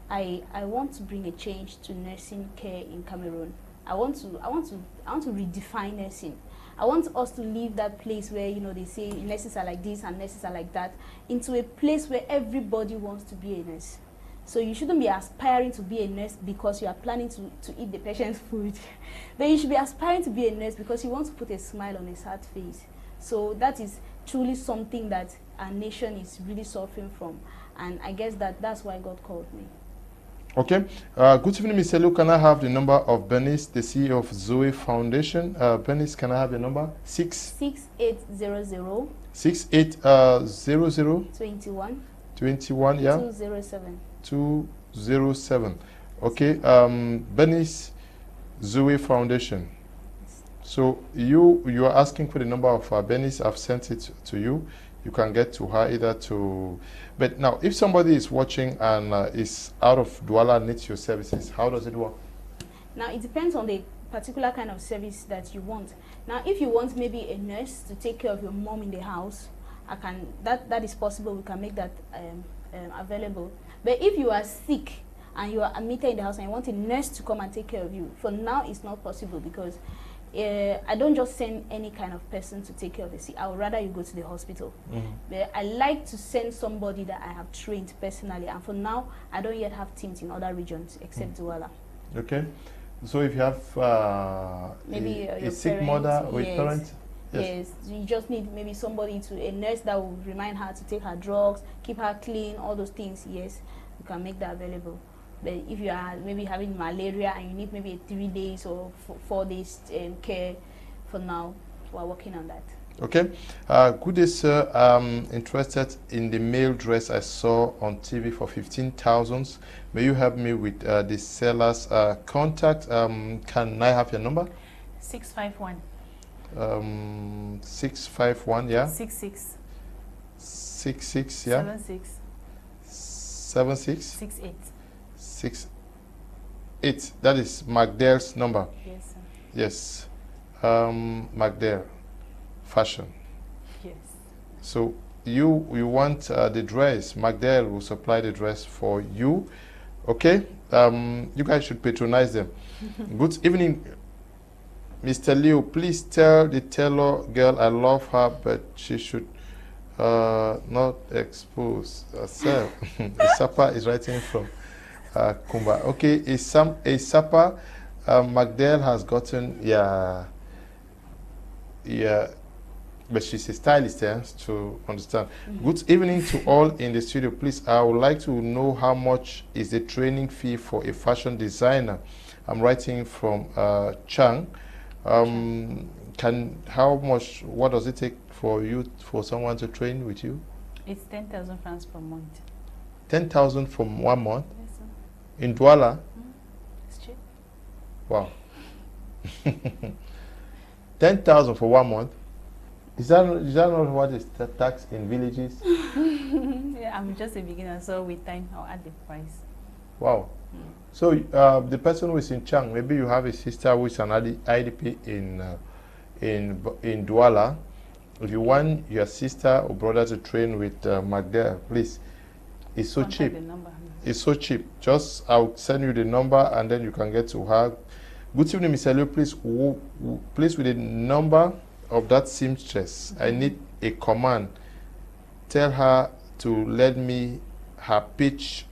I want to bring a change to nursing care in Cameroon. I want to redefine nursing. I want us to leave that place where, you know, they say nurses are like this and nurses are like that, into a place where everybody wants to be a nurse. So you shouldn't be aspiring to be a nurse because you are planning to eat the patient's food. But you should be aspiring to be a nurse because you want to put a smile on a sad face. So that is truly something that our nation is really suffering from. And I guess that's why God called me. Okay. Good evening, Mr. Lu. Can I have the number of Benise, the CEO of Zoe Foundation? Benise, can I have your number? 6800 6800 21 21, yeah? 207. 207. Okay. Benise Zoe Foundation. So you are asking for the number of Benise. I've sent it to you. You can get to her either to... But now, if somebody is watching and is out of Douala, needs your services, how does it work? Now, it depends on the particular kind of service that you want. Now, if you want maybe a nurse to take care of your mom in the house, that is possible. We can make that available. But if you are sick and you are admitted in the house and you want a nurse to come and take care of you, for now it's not possible because I don't just send any kind of person to take care of the sick. I would rather you go to the hospital. But I like to send somebody that I have trained personally, and for now I don't yet have teams in other regions except Douala. Okay. So if you have maybe a sick mother or a parent? Yes, you just need maybe somebody a nurse that will remind her to take her drugs, keep her clean, all those things. Yes, you can make that available. But if you are maybe having malaria and you need maybe 3 days or 4 days care, for now, we're working on that. Okay. Good day, sir. I'm interested in the male dress I saw on TV for 15,000. May you help me with the seller's contact? Can I have your number? 651. 651, yeah? 66. 66, yeah? 76. 76 68. 68. That is Magdel's number. Yes, sir. Yes. Magdel fashion. Yes. So you want the dress. Magdel will supply the dress for you. Okay. You guys should patronize them. Good evening, Mr. Liu. Please tell the tailor girl I love her, but she should not expose herself. Isapa is writing from Kumba. Okay, Isapa, Magdel has gotten, yeah, but she's a stylist, yeah, to understand. Good evening to all in the studio. Please, I would like to know how much is the training fee for a fashion designer. I'm writing from Chang. How much, what does it take for someone to train with you? It's 10,000 francs per month. 10,000 for 1 month? Yes, sir. In Douala? It's cheap. Wow. 10,000 for 1 month? Is that not what is the tax in villages? Yeah, I'm just a beginner, so with time I'll add the price. Wow. So the person who is in Chang, maybe you have a sister who is an IDP in Douala. If you want your sister or brother to train with Magdel, please. It's so cheap. The number. It's so cheap. Just I'll send you the number and then you can get to her. Good evening, Mr. Liu. Please with the number of that seamstress. I need a command. Tell her to let me her page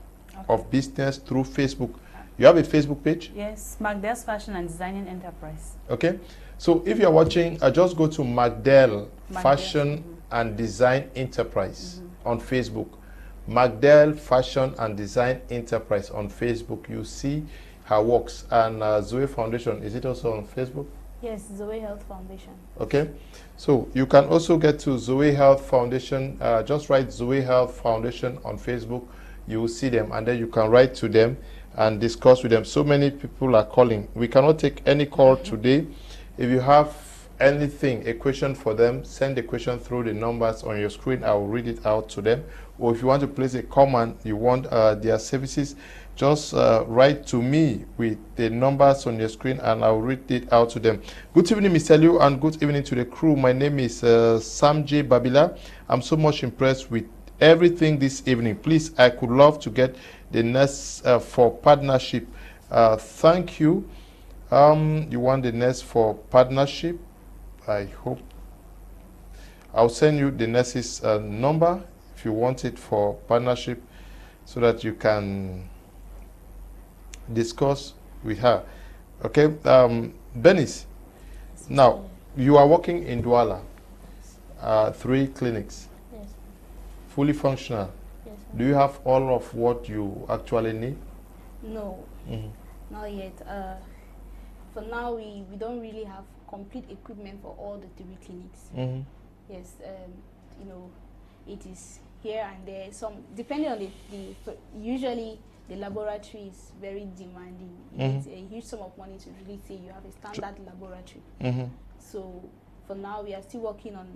of business through Facebook. You have a Facebook page? Yes, Magdel's Fashion and Designing Enterprise. Okay. So if you're watching, just go to Magdel Fashion and Design Enterprise on Facebook. Magdel Fashion and Design Enterprise on Facebook. You see her works. And Zoe Foundation, is it also on Facebook? Yes, Zoe Health Foundation. Okay. So you can also get to Zoe Health Foundation. Just write Zoe Health Foundation on Facebook. You will see them and then you can write to them and discuss with them. So many people are calling. We cannot take any call today. If you have anything, a question for them, send the question through the numbers on your screen. I will read it out to them. Or if you want to place a comment, you want their services, just write to me with the numbers on your screen and I'll read it out to them. Good evening, Mr. Liu, and good evening to the crew. My name is Sam J. Babila. I'm so much impressed with everything this evening. Please, I could love to get the nurse for partnership. Thank you. You want the nurse for partnership? I hope. I'll send you the nurse's number if you want it for partnership so that you can discuss with her. Okay, Benise, now you are working in Douala, 3 clinics. Yes. Fully functional. Yes. Do you have all of what you actually need? No, not yet. For now, we don't really have complete equipment for all the 3 clinics. Yes, you know, it is here and there. Some depending on usually the laboratory is very demanding. It's a huge sum of money to really say you have a standard laboratory. So for now, we are still working on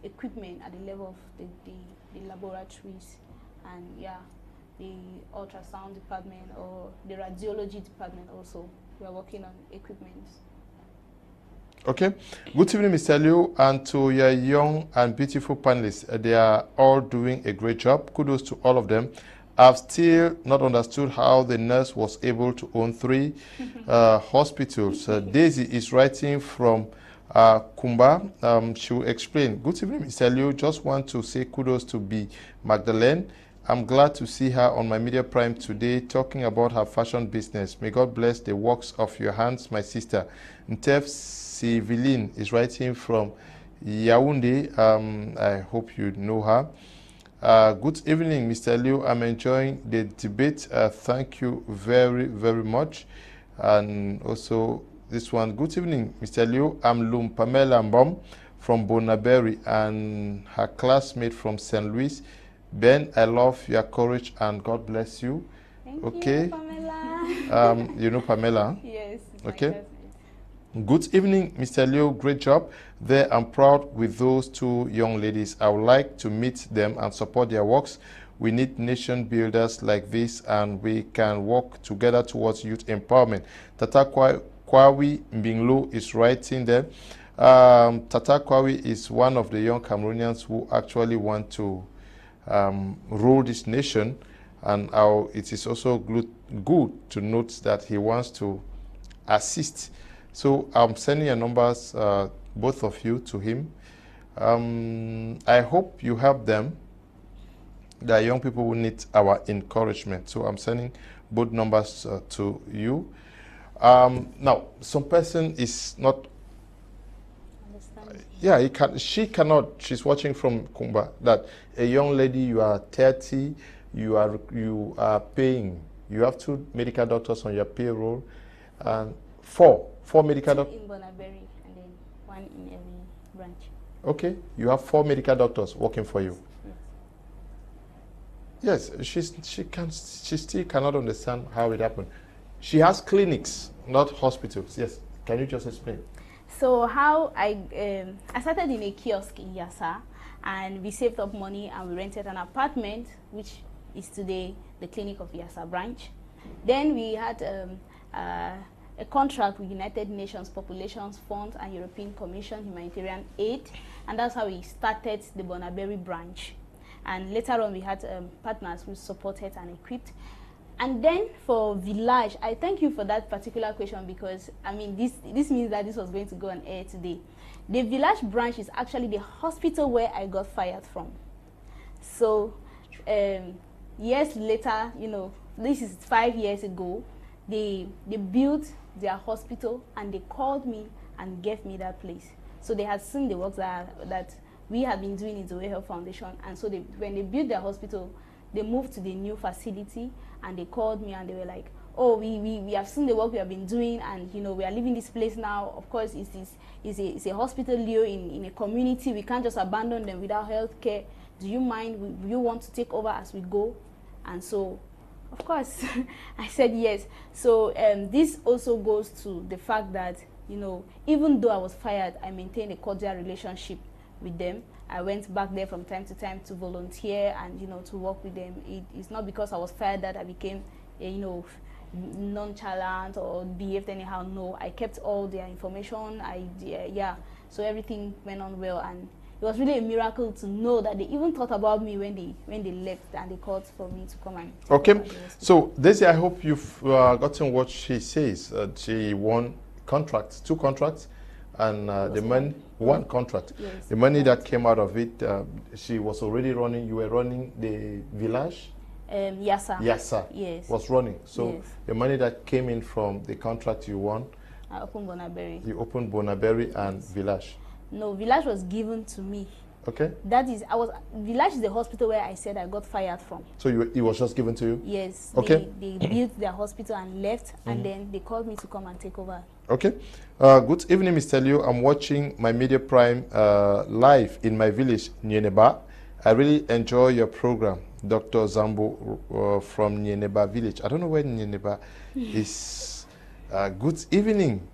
equipment at the level of the laboratories, and yeah, the ultrasound department or the radiology department also. We are working on equipment. Okay. Good evening, Mr. Liu, and to your young and beautiful panelists. They are all doing a great job. Kudos to all of them. I've still not understood how the nurse was able to own 3 hospitals. Daisy is writing from Kumba. She will explain. Good evening, Mr. Liu. Just want to say kudos to Magdalene. I'm glad to see her on my Media Prime today talking about her fashion business. May God bless the works of your hands, my sister. Ntef Siviline is writing from Yaoundé. I hope you know her. Good evening, Mr. Liu. I'm enjoying the debate. Thank you very, very much. And also this one. Good evening, Mr. Liu. I'm Lum Pamela Mbom from Bonaberry and her classmate from St. Louis. Ben, I love your courage and God bless you. Thank okay. you, Pamela. You know Pamela? Yes. Okay. Good evening, Mr. Liu. Great job there. I'm proud with those 2 young ladies. I would like to meet them and support their works. We need nation builders like this, and we can work together towards youth empowerment. Tata Kwawi Mbinglo is writing there. Tata Kwawi is one of the young Cameroonians who actually want to rule this nation, and it is also good to note that he wants to assist. So I'm sending your numbers, both of you, to him. I hope you help them. There are young people who need our encouragement. So I'm sending both numbers to you. Now, some person is not. Yeah, she cannot. She's watching from Kumba. That a young lady, you are 30, you are paying. You have 2 medical doctors on your payroll, and four medical doctors in Bonaberry, and then 1 in every branch. Okay, you have 4 medical doctors working for you. Yes, she still cannot understand how it happened. She has clinics, not hospitals. Yes, can you just explain? So how I started in a kiosk in Yassa, and we saved up money and we rented an apartment, which is today the clinic of Yassa branch. Then we had a contract with United Nations Populations Fund and European Commission Humanitarian Aid, and that's how we started the Bonaberry branch. And later on we had partners who supported and equipped. And then for Village, I thank you for that particular question, because I mean this means that this was going to go on air today. The Village branch is actually the hospital where I got fired from. So years later, you know, this is 5 years ago, they built their hospital and they called me and gave me that place. So they had seen the work that we had been doing in the Way Health Foundation, and so when they built their hospital, they moved to the new facility, and they called me and they were like, oh, we have seen the work we have been doing, and you know, we are leaving this place now. Of course, it's a hospital, Leo, in a community. We can't just abandon them without health care. Do you mind? Do you want to take over as we go? And so, of course, I said yes. So this also goes to the fact that, you know, even though I was fired, I maintained a cordial relationship with them. I went back there from time to time to volunteer and, you know, to work with them. It's not because I was fired that I became, you know, nonchalant or behaved anyhow. No, I kept all their information. Yeah, so everything went on well, and it was really a miracle to know that they even thought about me when they left, and they called for me to come and. Okay, so Daisy, I hope you've gotten what she says. She won contracts, 2 contracts, and the money, 1 contract. Yes, the money that came out of it, she was already running. You were running the Village. Yassa. Yassa. Yes. Was running. So yes, the money that came in from the contract you won. I opened Bonaberry. You opened Bonaberry and Village. No, Village was given to me. Okay. That is, Village is the hospital where I said I got fired from. So it was just given to you? Yes. Okay. They built their hospital and left, and then they called me to come and take over. Okay. Good evening, Mr. Liu. I'm watching my Media Prime live in my village, Nyeneba. I really enjoy your program, Dr. Zambo from Nyeneba village. I don't know where Nyeneba is. Good evening.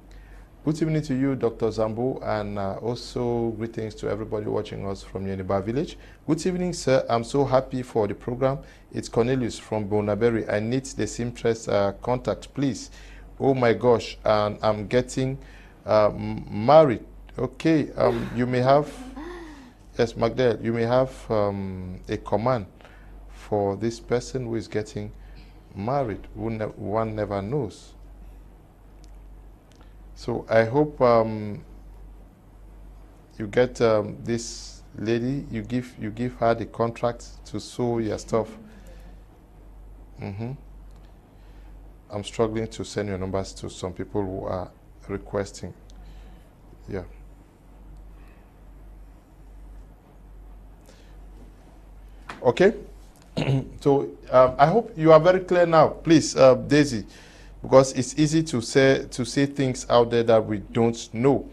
Good evening to you, Dr. Zambo, and also greetings to everybody watching us from Nyeneba village. Good evening, sir. I'm so happy for the program. It's Cornelius from Bonaberry. I need the seamstress contact, please. Oh my gosh, and I'm getting married. Okay, you may have, yes, Magdel, you may have a command for this person who is getting married. One never knows. So I hope you get this lady. You give her the contract to sew your stuff. I'm struggling to send your numbers to some people who are requesting. Yeah. Okay. So I hope you are very clear now. Please, Daisy, because it's easy to say things out there that we don't know.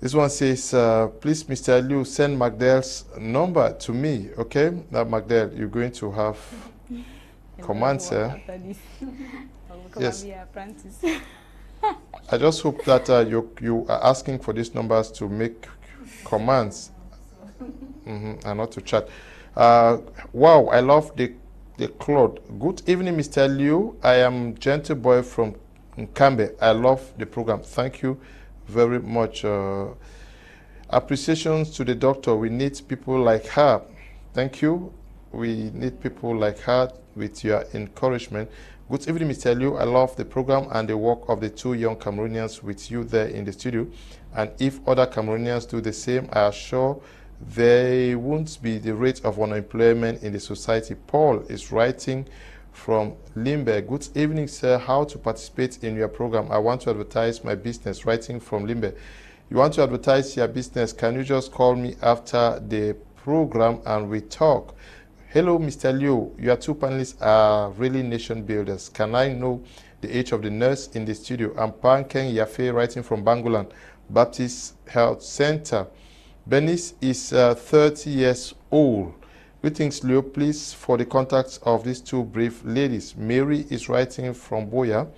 This one says, please, Mr. Liu, send Magdel's number to me. Okay, now Magdel, you're going to have commands, sir. Yes. I just hope that you are asking for these numbers to make commands and not to chat. Wow, I love the cloth. Good evening, Mr. Liu. I am Gentle Boy from Nkambe. I love the program. Thank you very much. Appreciations to the doctor. We need people like her. Thank you. We need people like her with your encouragement. Good evening, Mr. Liu. I love the program and the work of the two young Cameroonians with you there in the studio. And if other Cameroonians do the same, I assure there won't be the rate of unemployment in the society. Paul is writing from Limbe. Good evening, sir. How to participate in your program? I want to advertise my business. Writing from Limbe. You want to advertise your business? Can you just call me after the program and we talk? Hello, Mr. Liu. Your two panelists are really nation builders. Can I know the age of the nurse in the studio? I'm Pankeng Yafe, writing from Bangulan Baptist Health Center. Benise is 30 years old. Greetings, Liu. Please, for the contacts of these two brave ladies. Mary is writing from Boya.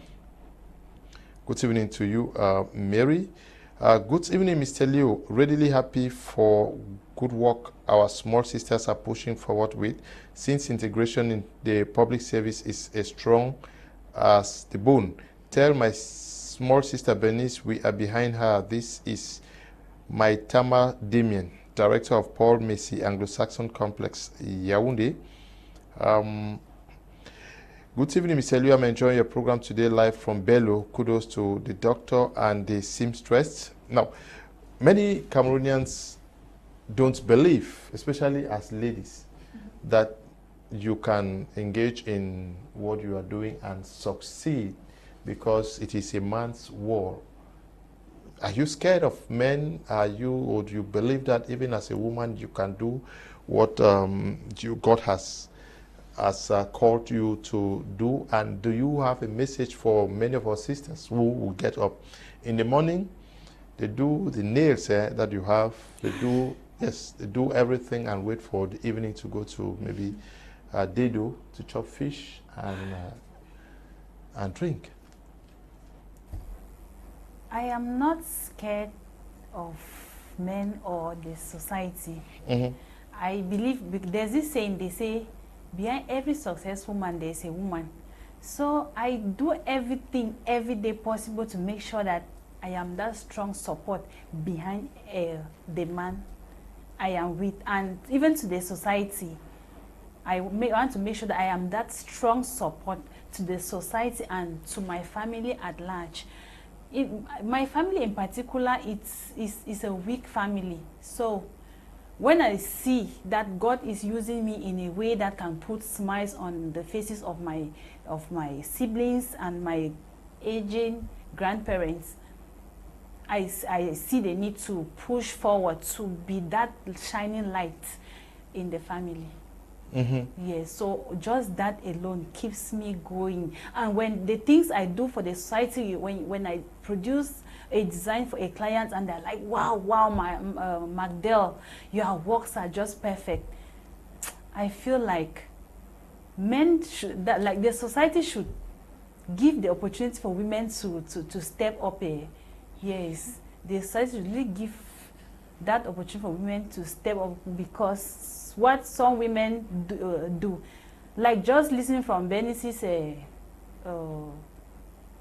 Good evening to you, Mary. Good evening, Mr. Liu. Readily happy for good work our small sisters are pushing forward with, since integration in the public service is as strong as the bone. Tell my small sister Benise we are behind her. This is my Tama Damien, Director of Paul Macy Anglo-Saxon Complex, Yaoundé. Good evening, Mr. Liu. I'm enjoying your program today live from Bello. Kudos to the doctor and the seamstress. Now, many Cameroonians don't believe, especially as ladies, that you can engage in what you are doing and succeed because it is a man's war. Are you scared of men? Or do you believe that even as a woman you can do what God has called you to do? And do you have a message for many of our sisters who will get up in the morning? They do the nails that you have. They do everything and wait for the evening to go to maybe Dedo to chop fish and drink. I am not scared of men or the society. I believe there's this saying, they say, behind every successful man there's a woman. So I do everything every day possible to make sure that I am that strong support behind the man I am with, and even to the society. I want to make sure that I am that strong support to the society and to my family at large. My family in particular, it's a weak family. So when I see that God is using me in a way that can put smiles on the faces of my siblings and my aging grandparents, I see the need to push forward to be that shining light in the family. Yes, so just that alone keeps me going. And when the things I do for the society, when I produce a design for a client and they're like, wow, my Magdel, your works are just perfect, I feel like men should, like the society should give the opportunity for women to step up. Yes, the society should really give that opportunity for women to step up, because what some women do, like just listening from Benise's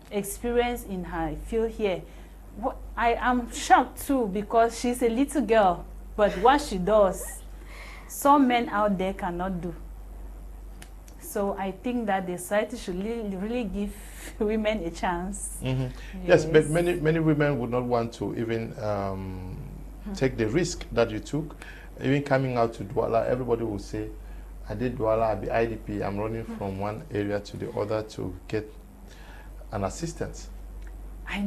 experience in her field here, I am shocked too, because she's a little girl, but what she does, some men out there cannot do. So I think that the society should really give women a chance. Yes, but many women would not want to even take the risk that you took. Even coming out to Douala, everybody will say, I did Douala at the IDP, I'm running from one area to the other to get an assistance. I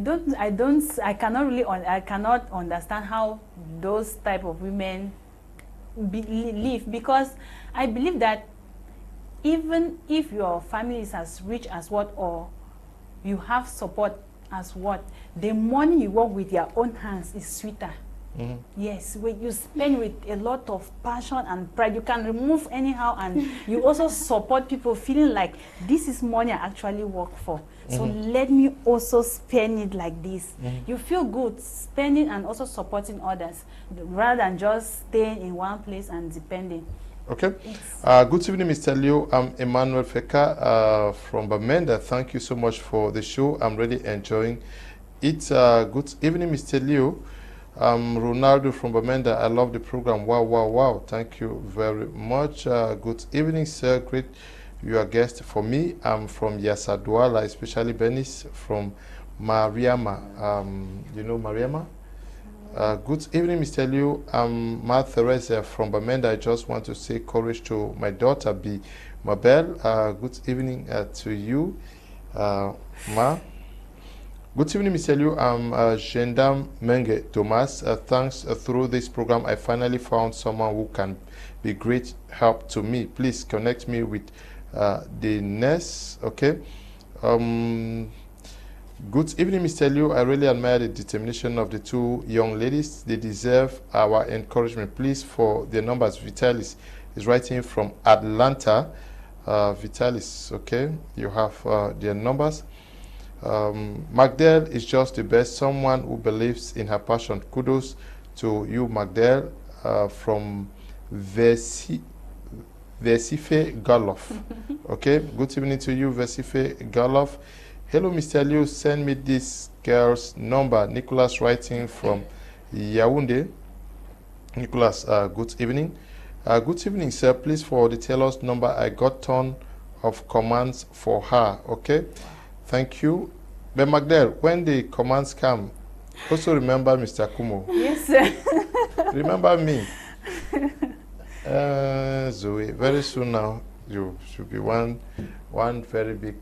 cannot understand how those type of women live, because I believe that even if your family is as rich as what, or you have support as what, the money you work with your own hands is sweeter. Yes, when you spend with a lot of passion and pride, you can remove anyhow, and you also support people feeling like this is money I actually work for. So let me also spend it like this. You feel good spending and also supporting others, rather than just staying in one place and depending. Okay. Yes. Good evening, Mr. Liu. I'm Emmanuel Feka from Bamenda. Thank you so much for the show. I'm really enjoying it. Good evening, Mr. Liu. Ronaldo from Bamenda. I love the program. Wow, wow, wow. Thank you very much. Good evening, sir. Great. You are guest for me. I'm from Yasadwala, especially Benise from Mariama. You know Mariama? Good evening, Mr. Liu. I'm Ma Teresa from Bamenda. I just want to say courage to my daughter, B. Mabel. Good evening to you, Ma. Good evening, Mr. Liu. I'm Gendam Menge Thomas. Thanks through this program, I finally found someone who can be great help to me. Please connect me with the nurse, okay? Good evening, Mr. Liu. I really admire the determination of the two young ladies. They deserve our encouragement. Please, for their numbers, Vitalis is writing from Atlanta. Vitalis, okay? You have their numbers. Magdel is just the best. Someone who believes in her passion. Kudos to you, Magdel, from Versife Galof. Okay, good evening to you, Versife Galof. Hello, Mr. Liu, send me this girl's number. Nicholas writing from Yaoundé. Nicholas, good evening. Good evening, sir. Please forward the Taylor's number. I got ton of commands for her, okay? Thank you. But Magdel, when the commands come, also remember Mr. Kumo. Yes, sir. Remember me. Zoe, very soon now, you should be one very big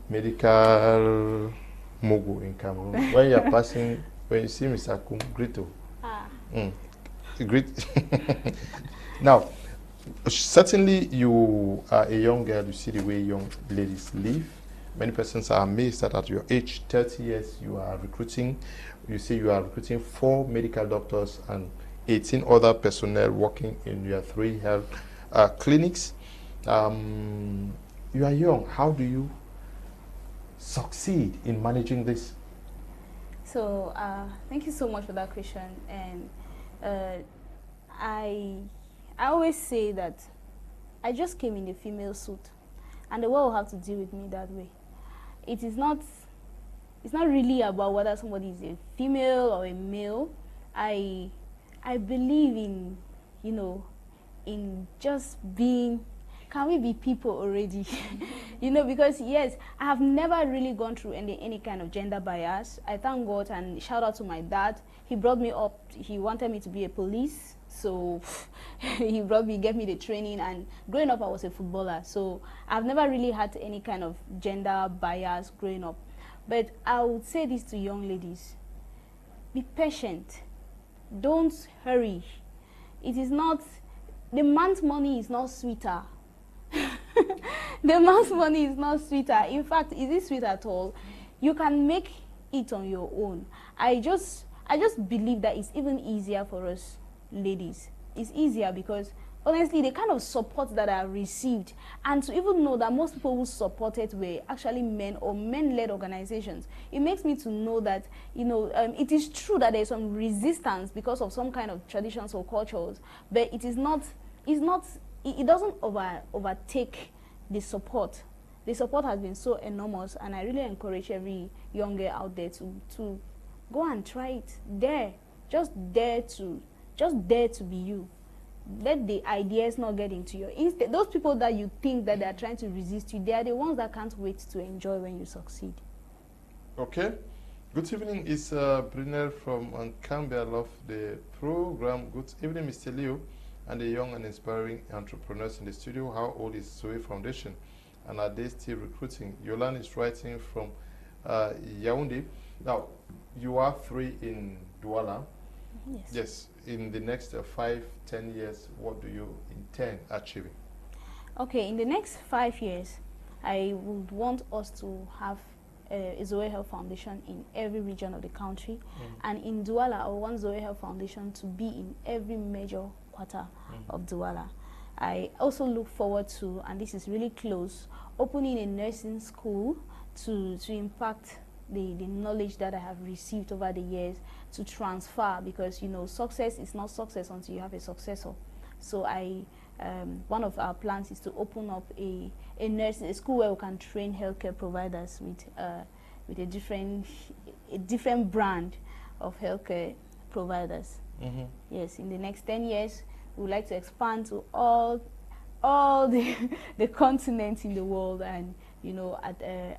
medical mogul in Cameroon. When you're passing, when you see Mr. Kum, greet him. Greet. Now, certainly you are a young girl, you see the way young ladies live. Many persons are amazed that at your age, 30 years, you are recruiting. You see you are recruiting 4 medical doctors and 18 other personnel working in your 3 health clinics. You are young. How do you succeed in managing this? So thank you so much for that question. And I always say that I just came in a female suit, and the world will have to deal with me that way. It's not really about whether somebody is a female or a male. I believe in, you know, in just being. Can we be people already? You know, because yes, I have never really gone through any kind of gender bias. I thank God, and shout out to my dad. He brought me up. He wanted me to be a police, so he gave me the training. And growing up, I was a footballer, so I've never really had any kind of gender bias growing up. But I would say this to young ladies: be patient. Don't hurry. It is not, the man's money is not sweeter. The man's money is not sweeter. In fact, is it sweet at all? You can make it on your own. I just believe that it's even easier for us ladies. It's easier because honestly, the kind of support that I received, and to even know that most people who supported were actually men or men-led organizations, it makes me to know that, you know, it is true that there's some resistance because of some kind of traditions or cultures, but it doesn't overtake the support. The support has been so enormous, and I really encourage every young girl out there to go and try it. Just dare to be you. Let the ideas not get into your instinct. Those people that you think that they are trying to resist you, they are the ones that can't wait to enjoy when you succeed. Okay. Good evening. It's Brunel from Akeba. I love the program. Good evening, Mr. Liu, and the young and inspiring entrepreneurs in the studio. How old is Zoe Foundation? And are they still recruiting? Yolan is writing from Yaoundé. Now, you are 3 in Douala. Yes. Yes. In the next 5-10 years, what do you intend achieving? Okay, in the next 5 years, I would want us to have a Zoe Health Foundation in every region of the country. And in Douala, I want Zoe Health Foundation to be in every major quarter of Douala. I also look forward to, and this is really close, opening a nursing school to impact the knowledge that I have received over the years to transfer, because success is not success until you have a successor. So one of our plans is to open up a school where we can train healthcare providers with a different brand of healthcare providers. Mm-hmm. Yes, in the next 10 years, we would like to expand to all the continents in the world, and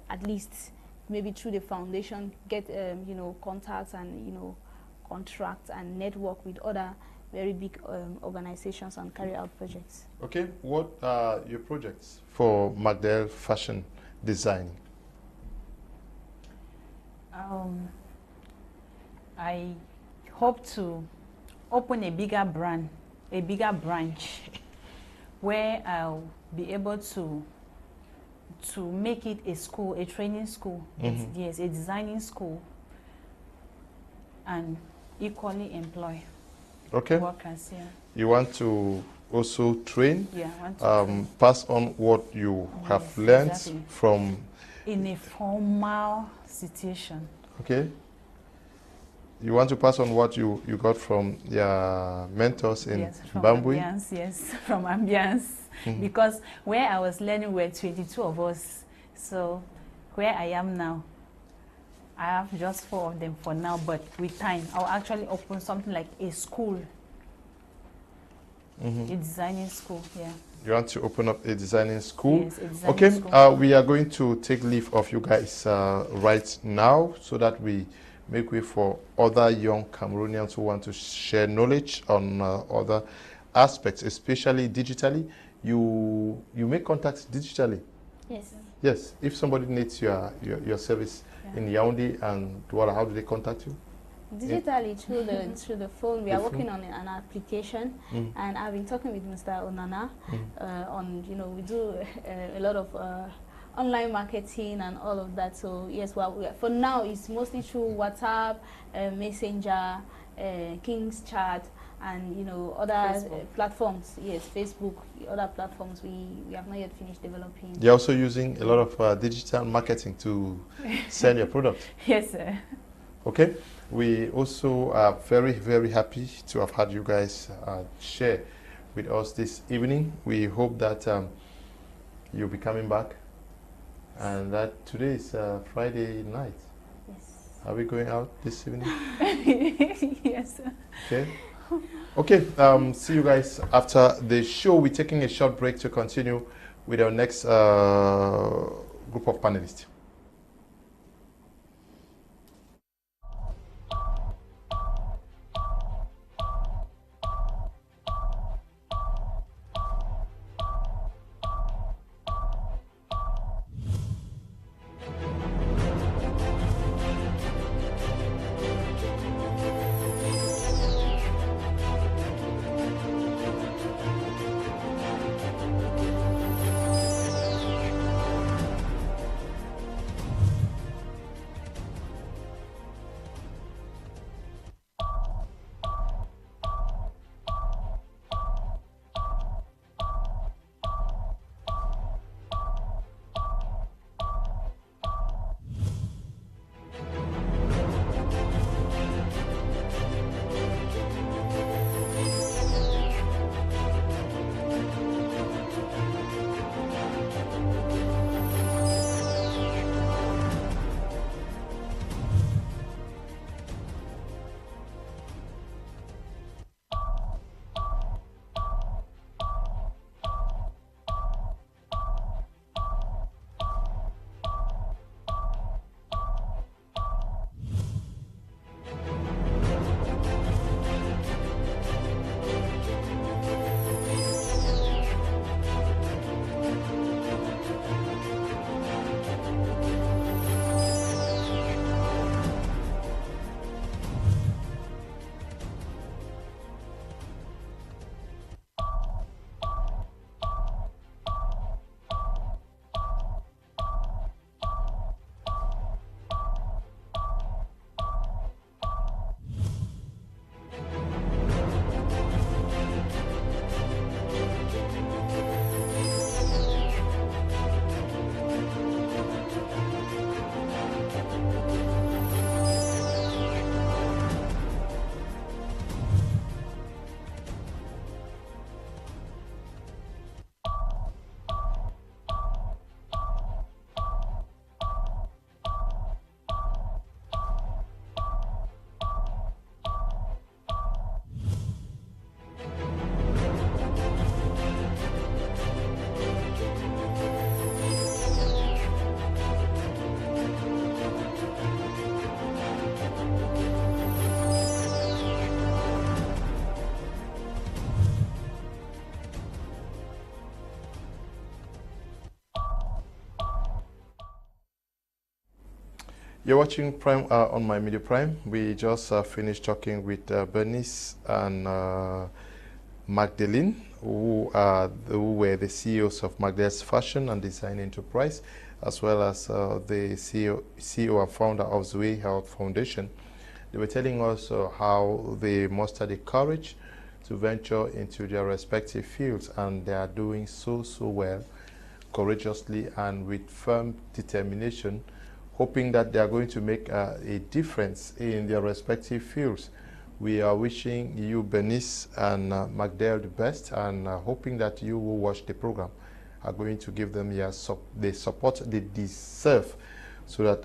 at least maybe through the foundation get contacts and contracts and network with other very big organizations and carry out projects. Okay, what are your projects for Magdel fashion designing? I hope to open a bigger branch where I'll be able to make it a school, a training school, Mm-hmm. yes, a designing school, and equally employ workers. Yeah. You want to also train, Yeah, I want to train. pass on what you have Yes, learned exactly. from In a formal situation. Okay. You want to pass on what you got from your mentors in Yes, from Bambui? Ambiance, yes, from Ambiance. Mhm. Because where I was learning were 22 of us. So where I am now, I have just 4 of them for now, but with time, I'll actually open something like a school, a designing school, yeah. You want to open up a designing school? Yes, a designing Okay, school. we are going to take leave of you guys right now so that we make way for other young Cameroonians who want to share knowledge on other aspects, especially digitally. You make contacts digitally. Yes. Yes, if somebody needs your service in Yaoundé and Douala, how do they contact you? Digitally through the phone. We The are phone? working on an application, and I've been talking with Mr. Onana on we do a lot of online marketing and all of that. So yes, for now it's mostly through WhatsApp, Messenger, King's Chat, and other platforms. Yes, Facebook, other platforms. We have not yet finished developing. You're also using a lot of digital marketing to sell your product. Yes, sir. Okay. We also are very, very happy to have had you guys share with us this evening. We hope that you'll be coming back, and that today is Friday night. Yes. Are we going out this evening? Yes, sir. Okay. Okay. See you guys after the show. We're taking a short break to continue with our next group of panelists. You're watching Prime on My Media Prime. We just finished talking with Benise and Magdalene, who were the CEOs of Magdel's Fashion and Design Enterprise, as well as the CEO and founder of Zui Health Foundation. They were telling us how they mustered the courage to venture into their respective fields, and they are doing so well, courageously and with firm determination, hoping that they are going to make a difference in their respective fields. We are wishing you, Benise and Magdel, the best, and hoping that you will watch the program are going to give them the support they deserve, so that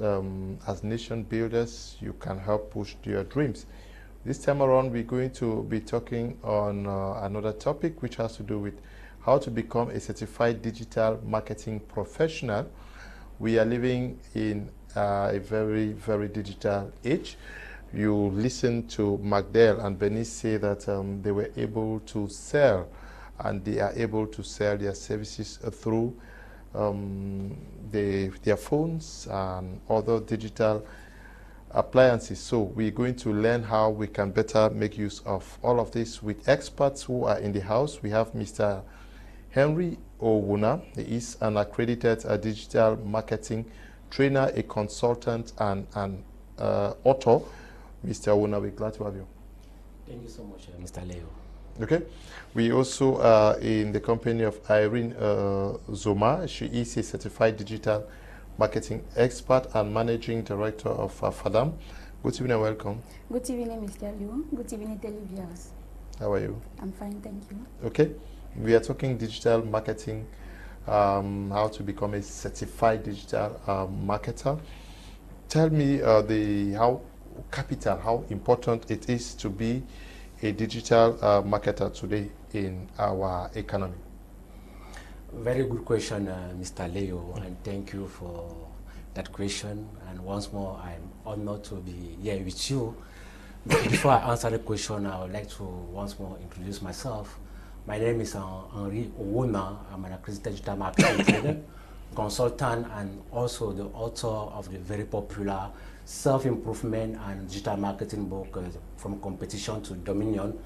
as nation builders, you can help push your dreams. This time around, we're going to be talking on another topic, which has to do with how to become a certified digital marketing professional. We are living in a very digital age. You listen to Magdel and Benise say that they were able to sell, and they are able to sell their services through their phones and other digital appliances. So we're going to learn how we can better make use of all of this with experts who are in the house. We have Mr. Henry Owuna. He is an accredited digital marketing trainer, a consultant, and an author. Mr. Owuna, we're glad to have you. Thank you so much, Mr. Leo. Okay. We also are in the company of Irene Zoma. She is a certified digital marketing expert and managing director of FADAM. Good evening and welcome. Good evening, Mr. Leo. Good evening, televiewers. How are you? I'm fine, thank you. Okay. We are talking digital marketing, how to become a certified digital marketer. Tell me how important it is to be a digital marketer today in our economy. Very good question, Mr. Leo, and thank you for that question. And once more, I'm honored to be here with you. Before I answer the question, I would like to once more introduce myself. My name is Henry Owuna. I'm an accredited digital marketing trainer, consultant, and also the author of the very popular self-improvement and digital marketing book, From Competition to Dominion,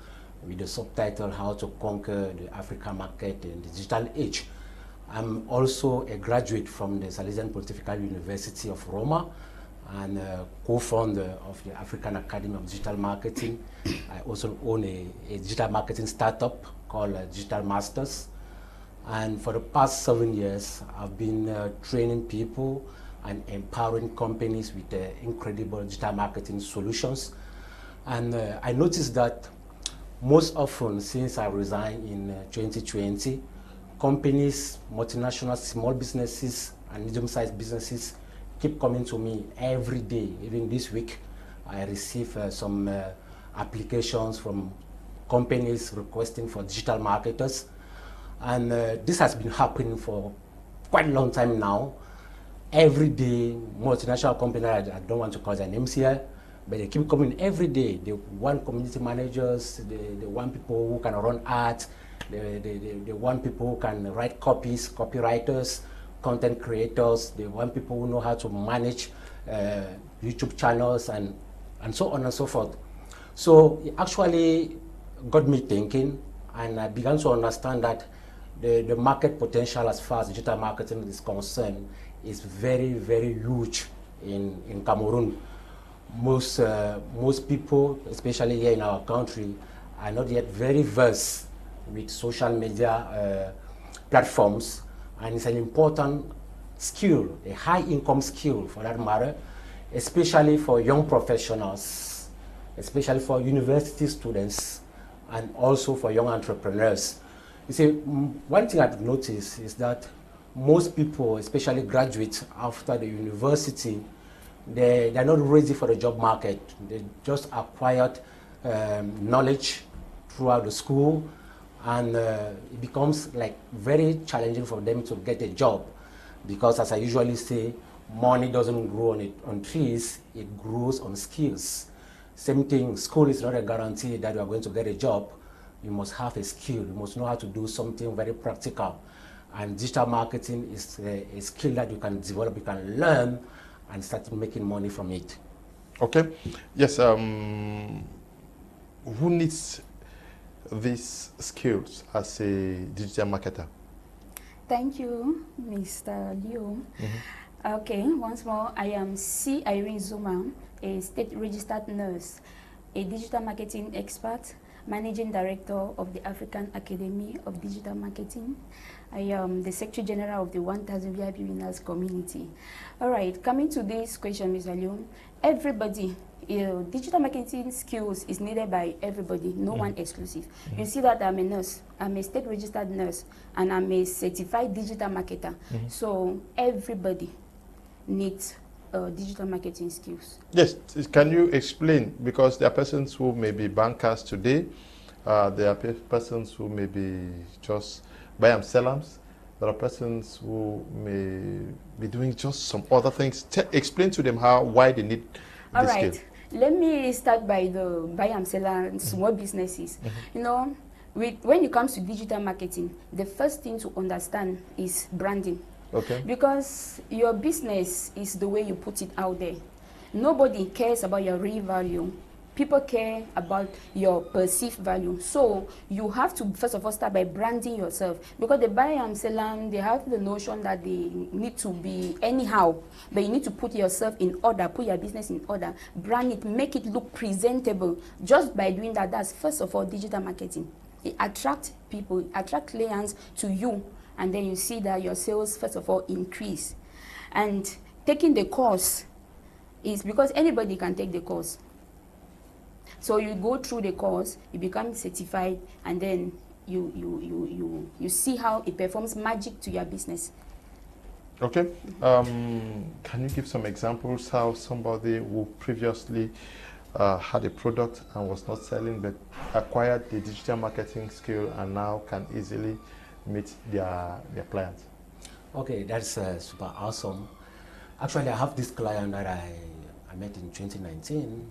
with the subtitle How to Conquer the African Market in the Digital Age. I'm also a graduate from the Salesian Pontifical University of Roma and co-founder of the African Academy of Digital Marketing. I also own a digital marketing startup called Digital Masters. And for the past 7 years, I've been training people and empowering companies with incredible digital marketing solutions. And I noticed that most often since I resigned in 2020, companies, multinational small businesses and medium-sized businesses keep coming to me every day. Even this week, I receive some applications from companies requesting for digital marketers. And this has been happening for quite a long time now. Every day, multinational companies, I don't want to call their names here, but they keep coming every day. They want community managers, they want people who can run ads, they want people who can write copies, copywriters, content creators. They want people who know how to manage YouTube channels and so on and so forth. So it actually got me thinking, and I began to understand that the market potential as far as digital marketing is concerned is very huge in Cameroon. Most people, especially here in our country, are not yet very versed with social media platforms, and it's an important skill, a high income skill for that matter, especially for young professionals, especially for university students, and also for young entrepreneurs. You see, one thing I've noticed is that most people, especially graduates after the university, they're not ready for the job market. They just acquired knowledge throughout the school, and it becomes like very challenging for them to get a job, because as I usually say, money doesn't grow on trees, it grows on skills. Same thing, school is not a guarantee that you are going to get a job. You must have a skill, you must know how to do something very practical. And digital marketing is a skill that you can develop, you can learn, and start making money from it. Okay. Yes. Who needs these skills as a digital marketer? Thank you, Mr. Liu. Okay, once more, I am C. Irene Zuma, a state-registered nurse, a digital marketing expert, managing director of the African Academy of Digital Marketing. I am the Secretary General of the 1000 VIP Winners Community. All right, coming to this question, Mr. Liu, everybody, digital marketing skills is needed by everybody, no one exclusive. You see that I'm a nurse, I'm a state-registered nurse, and I'm a certified digital marketer. So everybody needs digital marketing skills. Yes, can you explain, because there are persons who may be bankers today, there are persons who may be just buy and sellers, there are persons who may be doing just some other things. Explain to them why they need this skill. Let me start by the buy and sell and small businesses. You know, when it comes to digital marketing, the first thing to understand is branding. Okay. Because your business is the way you put it out there. Nobody cares about your real value. People care about your perceived value. So you have to first of all start by branding yourself, because the buy and sell, they have the notion that they need to be anyhow, but you need to put yourself in order, put your business in order, brand it, make it look presentable. Just by doing that, that's first of all digital marketing. It attracts people, attract clients to you, and then you see that your sales first of all increase. And taking the course is because anybody can take the course. So you go through the course, you become certified, and then you see how it performs magic to your business. Okay. Can you give some examples how somebody who previously had a product and was not selling but acquired the digital marketing skill and now can easily meet their clients? Okay, that's super awesome. Actually, I have this client that I met in 2019.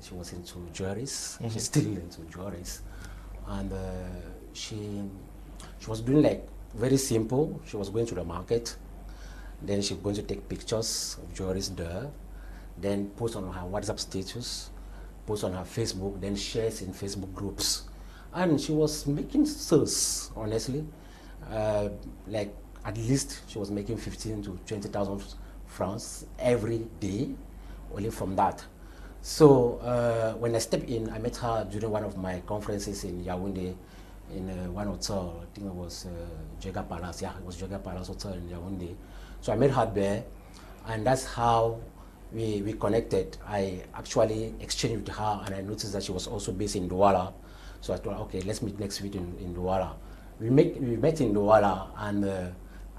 She was into jewelries. She's still into jewelries, and she was doing like very simple. She was going to the market, then she's going to take pictures of jewelries there, then post on her WhatsApp status, post on her Facebook, then shares in Facebook groups, and she was making sales. Honestly, like at least she was making 15 to 20,000 francs every day, only from that. So when I stepped in, I met her during one of my conferences in Yaoundé, in one hotel. I think it was Jega Palace. Yeah, it was Jega Palace Hotel in Yaoundé. So I met her there, and that's how we connected. I actually exchanged with her, and I noticed that she was also based in Douala. So I thought, okay, let's meet next week in Douala. We met in Douala, and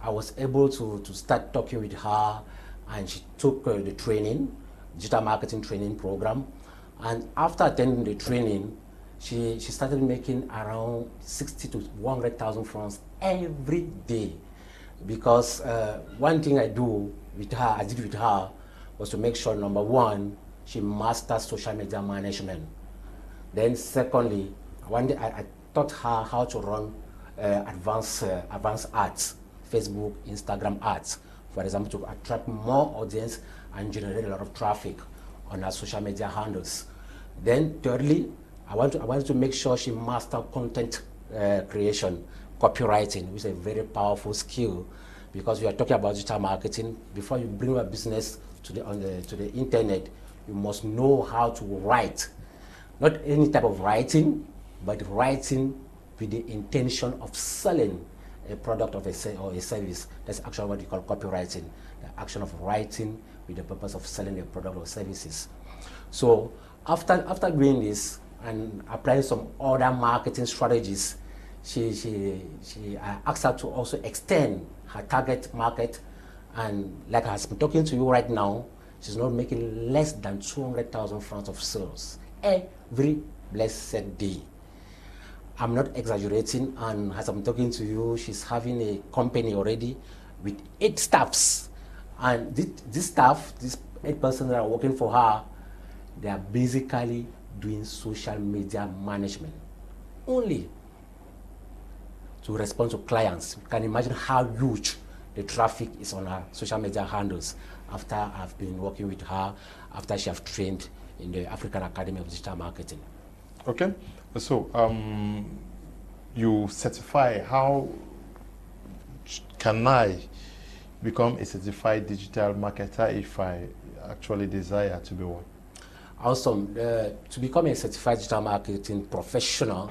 I was able to start talking with her, and she took the training, digital marketing training program, and after attending the training, she started making around 60 to 100,000 francs every day. Because one thing I did with her, was to make sure, number one, she masters social media management. Then secondly, one day I taught her how to run advanced ads, Facebook, Instagram ads, for example, to attract more audience and generate a lot of traffic on our social media handles. Then thirdly, I wanted to make sure she mastered content creation, copywriting, which is a very powerful skill, because we are talking about digital marketing. Before you bring your business to the internet, you must know how to write. Not any type of writing, but writing with the intention of selling a product or a service. That's actually what you call copywriting, the action of writing with the purpose of selling a product or services. So after doing this and applying some other marketing strategies, I asked her to also extend her target market, and like I have been talking to you right now, she's not making less than 200,000 francs of sales every blessed day. I'm not exaggerating, and as I'm talking to you, she's having a company already with 8 staffs. And this staff, these 8 persons that are working for her, they are basically doing social media management only to respond to clients. You can imagine how huge the traffic is on her social media handles after I've been working with her, after she have trained in the African Academy of Digital Marketing. Okay, so you certify. How can I become a certified digital marketer if I actually desire to be one? Awesome. To become a certified digital marketing professional,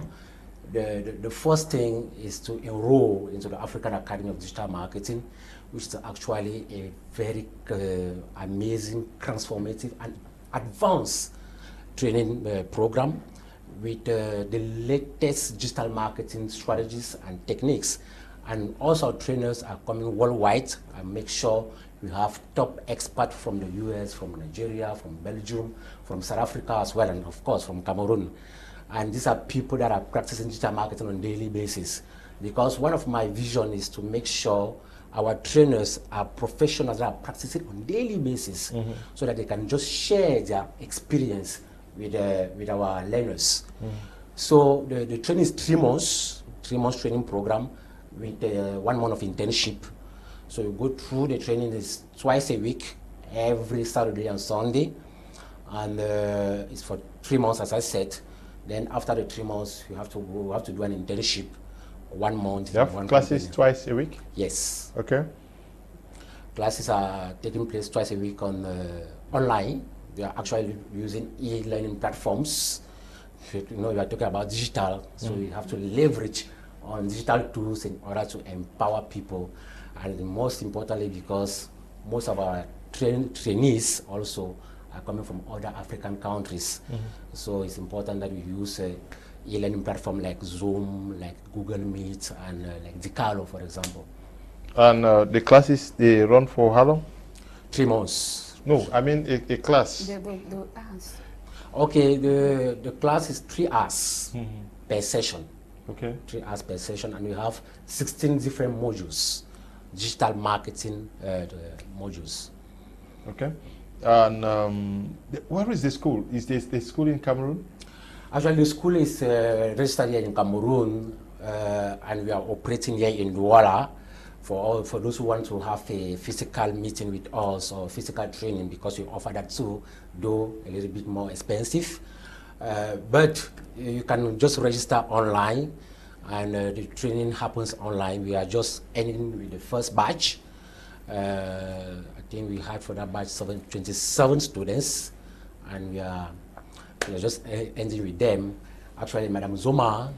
the first thing is to enroll into the African Academy of Digital Marketing, which is actually a very amazing, transformative, and advanced training program with the latest digital marketing strategies and techniques. And also our trainers are coming worldwide and make sure we have top experts from the US, from Nigeria, from Belgium, from South Africa as well, and of course from Cameroon. And these are people that are practicing digital marketing on a daily basis. Because one of my vision is to make sure our trainers are professionals that are practicing on a daily basis, so that they can just share their experience with our learners. So the training is 3 months, 3 months training program with 1 month of internship. So you go through the training is twice a week, every Saturday and Sunday, and it's for 3 months, as I said. Then after the 3 months, you have to do an internship, 1 month. You have classes twice a week? Yes. Okay. Classes are taking place twice a week on online. We are actually using e-learning platforms. You know, we are talking about digital, so you have to leverage on digital tools in order to empower people. And most importantly, because most of our trainees also are coming from other African countries. So it's important that we use e-learning platform like Zoom, like Google Meet, and like Decalo, for example. And the classes, they run for how long? 3 months. No, I mean a class. The hours. Okay, the class is 3 hours per session. Okay. 3 hours per session, and we have 16 different modules, digital marketing modules. Okay. And where is the school? Is this the school in Cameroon? Actually, the school is registered here in Cameroon, and we are operating here in Douala for those who want to have a physical meeting with us or physical training, because we offer that too, though a little bit more expensive. But you can just register online, and the training happens online. We are just ending with the first batch. I think we had for that batch 27 students, and we are just ending with them. Actually, Madam Zoma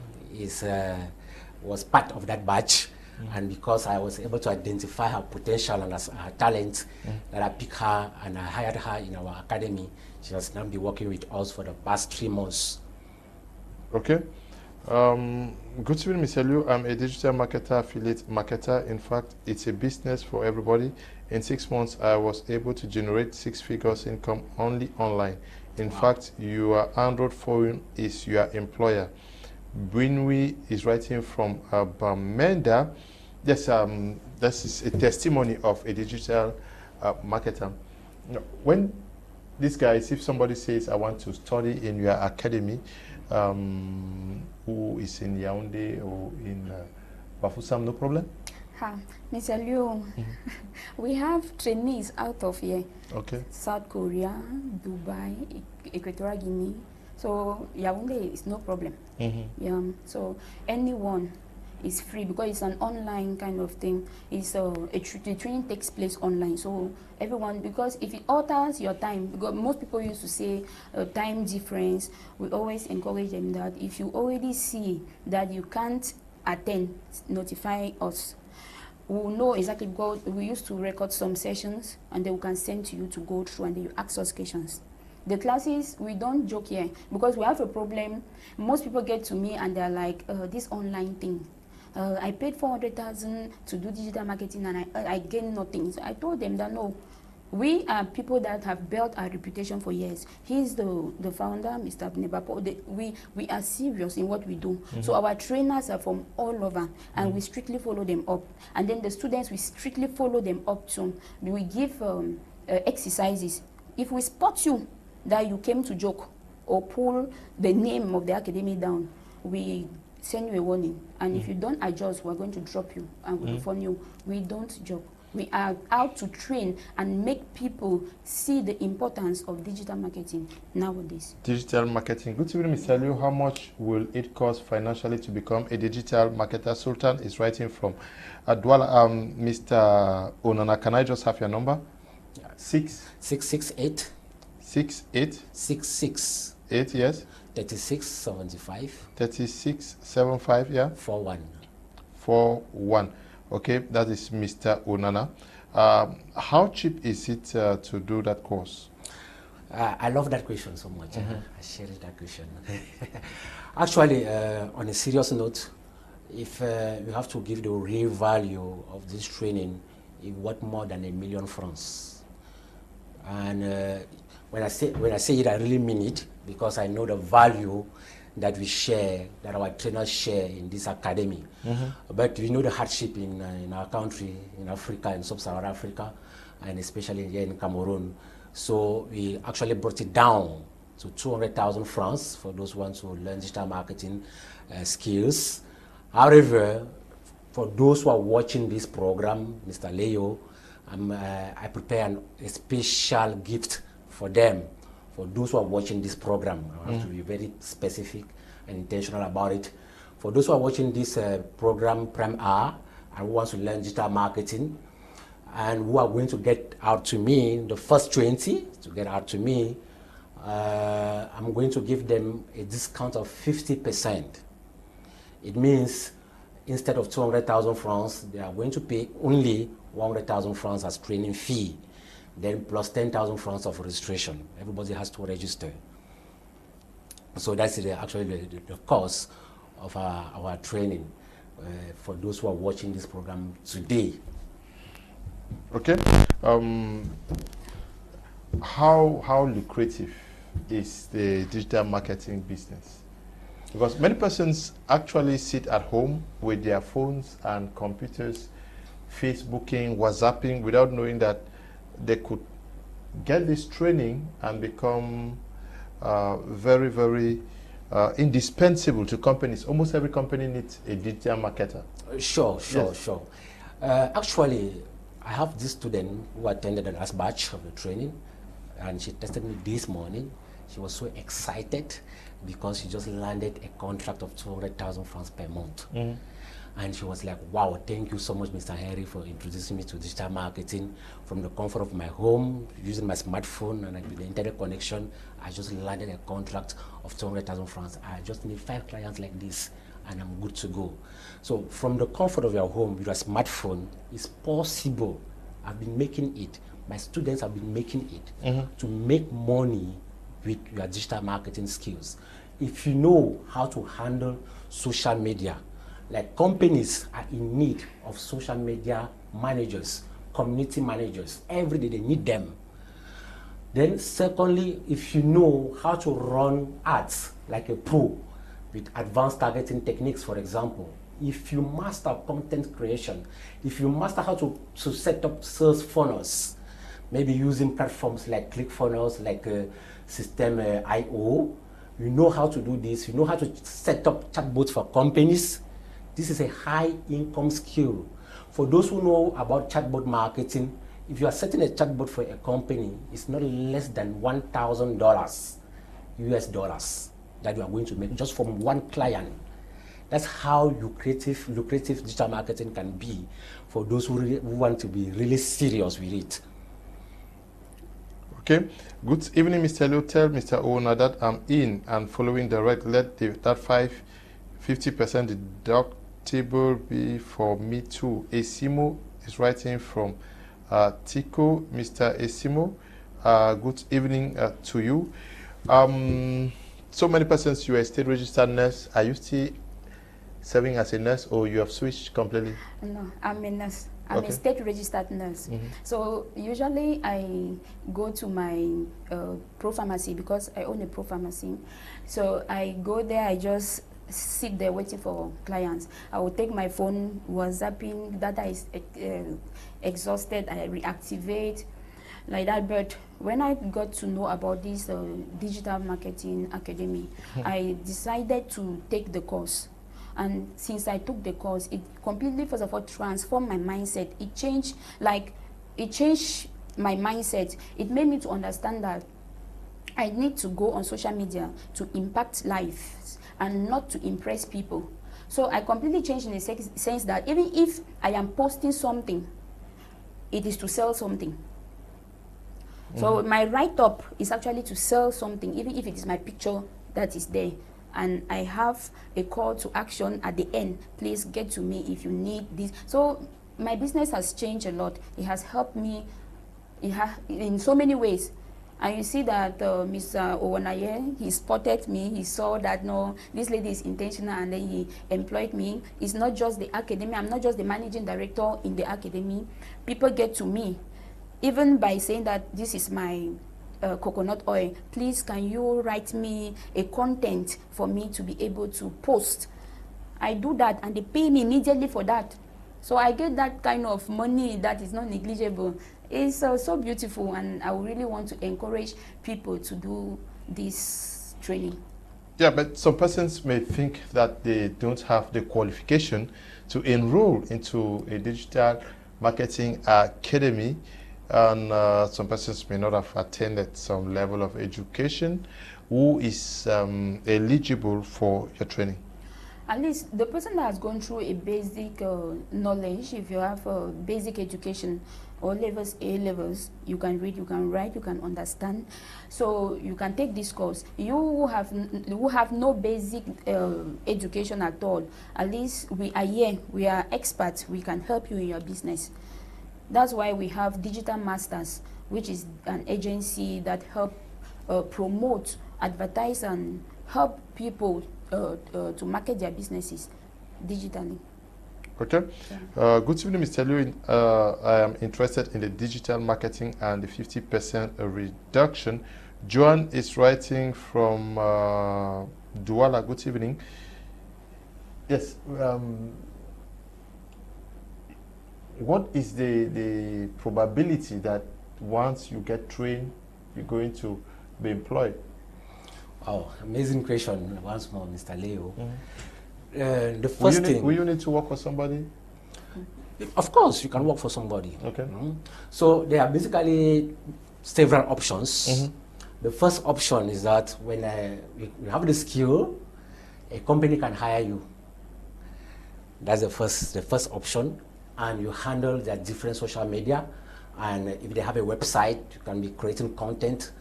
was part of that batch, and because I was able to identify her potential and her talent, that I picked her and I hired her in our academy. She has now been working with us for the past 3 months. Okay. Good evening, Mr. Liu. I'm a digital marketer, affiliate marketer. In fact, it's a business for everybody. In 6 months, I was able to generate 6 figures income only online. In fact, your Android phone is your employer. Binwi is writing from Bamenda. Yes, this is a testimony of a digital marketer. When these guys, if somebody says, I want to study in your academy, who is in Yaoundé or in Bafoussam, no problem? Mr. Liu, we have trainees out of here. Okay. South Korea, Dubai, Equatorial Guinea. So Yaoundé is no problem. Yeah. So anyone is free, because it's an online kind of thing. It's the training takes place online. So everyone, because if it alters your time, because most people used to say time difference, we always encourage them that if you already see that you can't attend, notify us. We will know exactly, because we used to record some sessions and then we can send to you to go through, and then you ask us questions. The classes, we don't joke here, because we have a problem. Most people get to me and they're like, this online thing, I paid 400,000 to do digital marketing and I gain nothing. So I told them that no, we are people that have built our reputation for years. He's the founder, Mr. Nebapo. We are serious in what we do. So our trainers are from all over, and we strictly follow them up. And then the students, we strictly follow them up too. We give exercises. If we spot you that you came to joke or pull the name of the academy down, we send you a warning. And if you don't adjust, we're going to drop you and we'll phone you. We don't joke. We are out to train and make people see the importance of digital marketing nowadays. Digital marketing. Good evening, Mr. Liu. How much will it cost financially to become a digital marketer? Sultan is writing from Douala. Mr. Onana, can I just have your number? 668 66 8, yes. 3675 3675, yeah. 41. Okay, that is Mr. Onana. How cheap is it to do that course? I love that question so much. I share that question. Actually, on a serious note, if you have to give the real value of this training, it worth more than £1 million. And when I say it, I really mean it, because I know the value that we share, that our trainers share in this academy. But we know the hardship in our country, in Africa, in sub-Saharan Africa, and especially here in Cameroon. So we actually brought it down to 200,000 francs for those ones who learn digital marketing skills. However, for those who are watching this program, Mr. Leo, I prepare a special gift for them. For those who are watching this program, I have to be very specific and intentional about it. For those who are watching this program, Prime R, and who wants to learn digital marketing, and who are going to get out to me, the first 20 to get out to me, I'm going to give them a discount of 50%. It means instead of 200,000 francs, they are going to pay only 100,000 francs as training fee, then plus 10,000 francs of registration. Everybody has to register. So that's actually the cost of our training for those who are watching this program today. Okay. How lucrative is the digital marketing business? Because many persons actually sit at home with their phones and computers, Facebooking, WhatsApping, without knowing that they could get this training and become very, very indispensable to companies. Almost every company needs a digital marketer. Sure. Actually, I have this student who attended the last batch of the training, and she tested me this morning. She was so excited because she just landed a contract of 200,000 francs per month. And she was like, wow, thank you so much, Mr. Henry, for introducing me to digital marketing from the comfort of my home, using my smartphone and with the internet connection. I just landed a contract of 200,000 francs. I just need 5 clients like this, and I'm good to go. So from the comfort of your home with your smartphone, it's possible. I've been making it. My students have been making it to make money with your digital marketing skills. If you know how to handle social media, like companies are in need of social media managers, community managers. Every day they need them. Then secondly, if you know how to run ads like a pro with advanced targeting techniques, for example, if you master content creation, if you master how to set up sales funnels, maybe using platforms like ClickFunnels, like System.io, you know how to do this, you know how to set up chatbots for companies. This is a high income skill. For those who know about chatbot marketing, if you are setting a chatbot for a company, it's not less than $1,000 US dollars that you are going to make just from one client. That's how lucrative digital marketing can be for those who want to be really serious with it. Okay. Good evening, Mr. Liu. Tell Mr. Owner that I'm in and following direct. Let that 50% deductible be for me too. Esimo is writing from Tico. Mr. Esimo, good evening to you. So many persons, you are a state registered nurse. Are you still serving as a nurse, or you have switched completely? No, I'm a nurse. I'm a state registered nurse. So usually I go to my pro pharmacy because I own a pro pharmacy. So I go there, I just sit there waiting for clients. I will take my phone, WhatsApping, data is exhausted, I reactivate like that. But when I got to know about this digital marketing academy, I decided to take the course. And since I took the course, it completely, first of all, transformed my mindset. It changed my mindset. It made me to understand that I need to go on social media to impact lives and not to impress people. So I completely changed in the sense that even if I am posting something, it is to sell something. So my write-up is actually to sell something, even if it is my picture that is there. And I have a call to action at the end. Please get to me if you need this. So my business has changed a lot. It has helped me in so many ways. And you see that Mr. Owonaye, he spotted me. He saw that, no, this lady is intentional, and then he employed me. It's not just the academy. I'm not just the managing director in the academy. People get to me, even by saying that this is my coconut oil. Please, can you write me a content for me to be able to post? I do that, and they pay me immediately for that. So I get that kind of money that is not negligible. It's so beautiful, and I really want to encourage people to do this training. Yeah, but some persons may think that they don't have the qualification to enroll into a digital marketing academy, and some persons may not have attended some level of education. Who is eligible for your training? At least the person that has gone through a basic knowledge, if you have a basic education, all levels, A levels, you can read, you can write, you can understand. So you can take this course. You who have no basic education at all, at least we are here, we are experts, we can help you in your business. That's why we have Digital Masters, which is an agency that help promote, advertise, and help people to market their businesses digitally. Okay. Good evening, Mr. Lewin. I am interested in the digital marketing and the 50% reduction. Joan is writing from Douala. Good evening. Yes. What is the probability that once you get trained, you're going to be employed? Oh, amazing question once more, Mr. Leo. The first thing... Will you need to work for somebody? Of course, you can work for somebody. Okay. So there are basically several options. The first option is that when you have the skill, a company can hire you. That's the first option. And you handle their different social media. And if they have a website, you can be creating content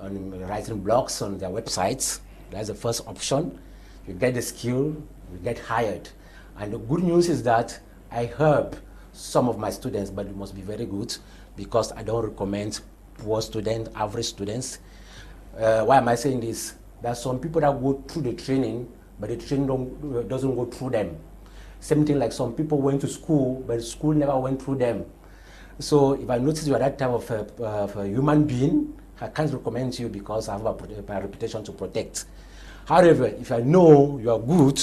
and writing blogs on their websites. That's the first option. You get the skill, you get hired. And the good news is that I help some of my students, but it must be very good because I don't recommend poor students, average students. Why am I saying this? There are some people that go through the training, but the training doesn't go through them. Same thing like some people went to school, but school never went through them. So if I notice you are that type of a human being, I can't recommend you because I have a reputation to protect. However, if I know you are good,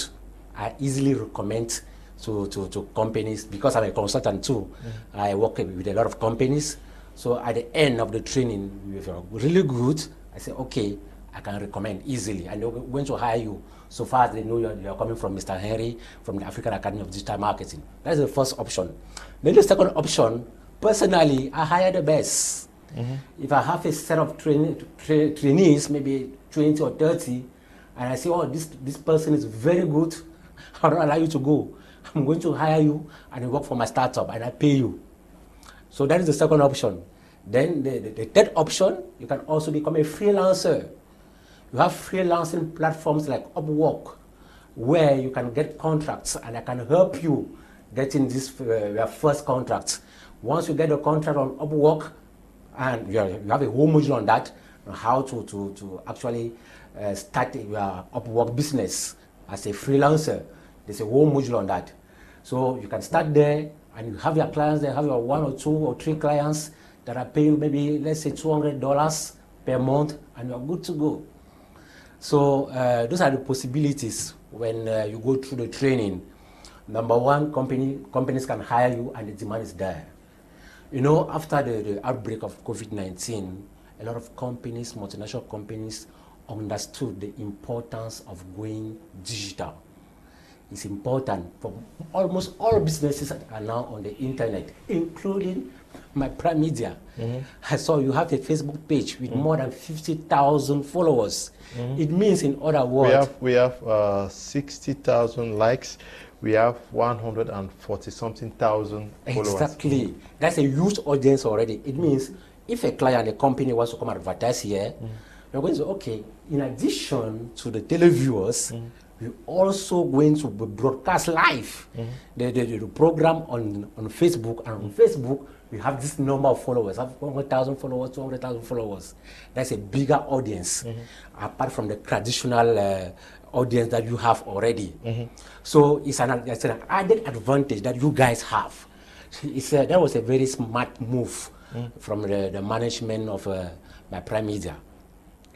I easily recommend to companies because I'm a consultant too. I work with a lot of companies. So at the end of the training, if you're really good, I say, okay, I can recommend easily. And they're going to hire you so far as they know you're coming from Mr. Henry, from the African Academy of Digital Marketing. That's the first option. Then the second option, personally, I hire the best. If I have a set of trainees, maybe 20 or 30, and I say, oh, this person is very good, I don't allow you to go. I'm going to hire you and you work for my startup and I pay you. So that is the second option. Then the third option, you can also become a freelancer. You have freelancing platforms like Upwork, where you can get contracts and I can help you getting this your first contract. Once you get a contract on Upwork, and you have a whole module on that, on how to actually start your Upwork business as a freelancer. There's a whole module on that. So you can start there and you have your clients there, have your 1 or 2 or 3 clients that are paying maybe, let's say $200 per month, and you're good to go. So those are the possibilities when you go through the training. Number one, companies can hire you and the demand is there. You know, after the outbreak of COVID-19, a lot of companies, multinational companies, understood the importance of going digital. is important for almost all businesses that are now on the internet, including my prime media. I saw you have a Facebook page with more than 50,000 followers. It means, in other words, we have 60,000 likes. We have 140 something thousand followers. Exactly. That's a huge audience already. It means if a client, a company wants to come advertise here, we're going to say, okay, in addition to the televiewers, we're also going to broadcast live the program on Facebook. And on Facebook, we have this number of followers, 100,000 followers, 200,000 followers. That's a bigger audience, apart from the traditional audience that you have already. So it's an added advantage that you guys have. That was a very smart move from the management of my prime media.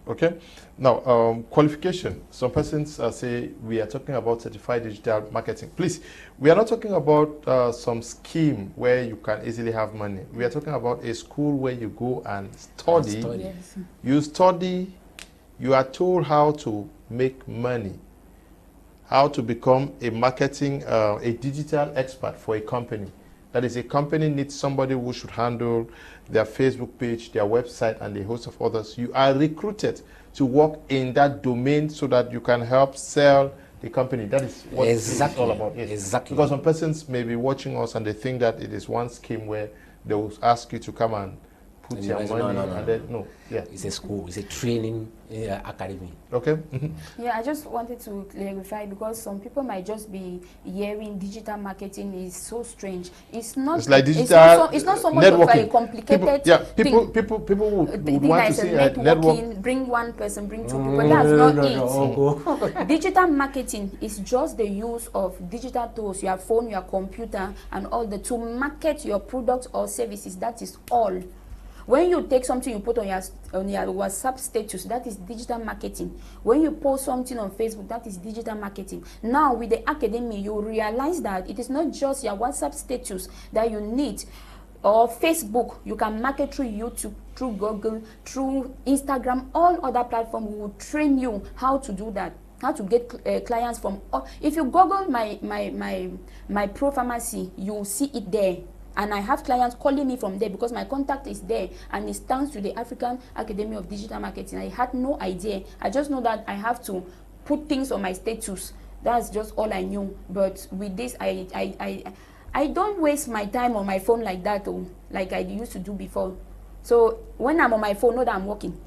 Okay. Now, qualification. Some persons say we are talking about certified digital marketing. Please, we are not talking about some scheme where you can easily have money. We are talking about a school where you go and study. Yes. You study, you are told how to make money, how to become a marketing, a digital expert for a company. That is, a company needs somebody who should handle their Facebook page, their website, and a host of others. You are recruited to work in that domain so that you can help sell the company. That is what it's all about. Yes. Exactly. Because some persons may be watching us and they think that it is one scheme where they will ask you to come and put your money. And then, no. Yeah. It's a school. It's a training academy. Okay. Yeah, I just wanted to clarify, because some people might just be hearing digital marketing is so strange. It's not. It's like digital. It's not so much of a complicated people would want to see networking. Bring one person, bring two people. That's not it. Digital marketing is just the use of digital tools, your phone, your computer, and all the to market your products or services. That is all. When you take something you put on your WhatsApp status, that is digital marketing. When you post something on Facebook, that is digital marketing. Now with the academy, you realize that it is not just your WhatsApp status that you need, or Facebook. You can market through YouTube, through Google, through Instagram, all other platforms will train you how to do that. How to get clients from. If you Google my pro pharmacy, you will see it there. And I have clients calling me from there because my contact is there and it stands to the African Academy of Digital Marketing. I had no idea. I just know that I have to put things on my status. That's just all I knew. But with this, I don't waste my time on my phone like that, like I used to do before. So when I'm on my phone, know that I'm working.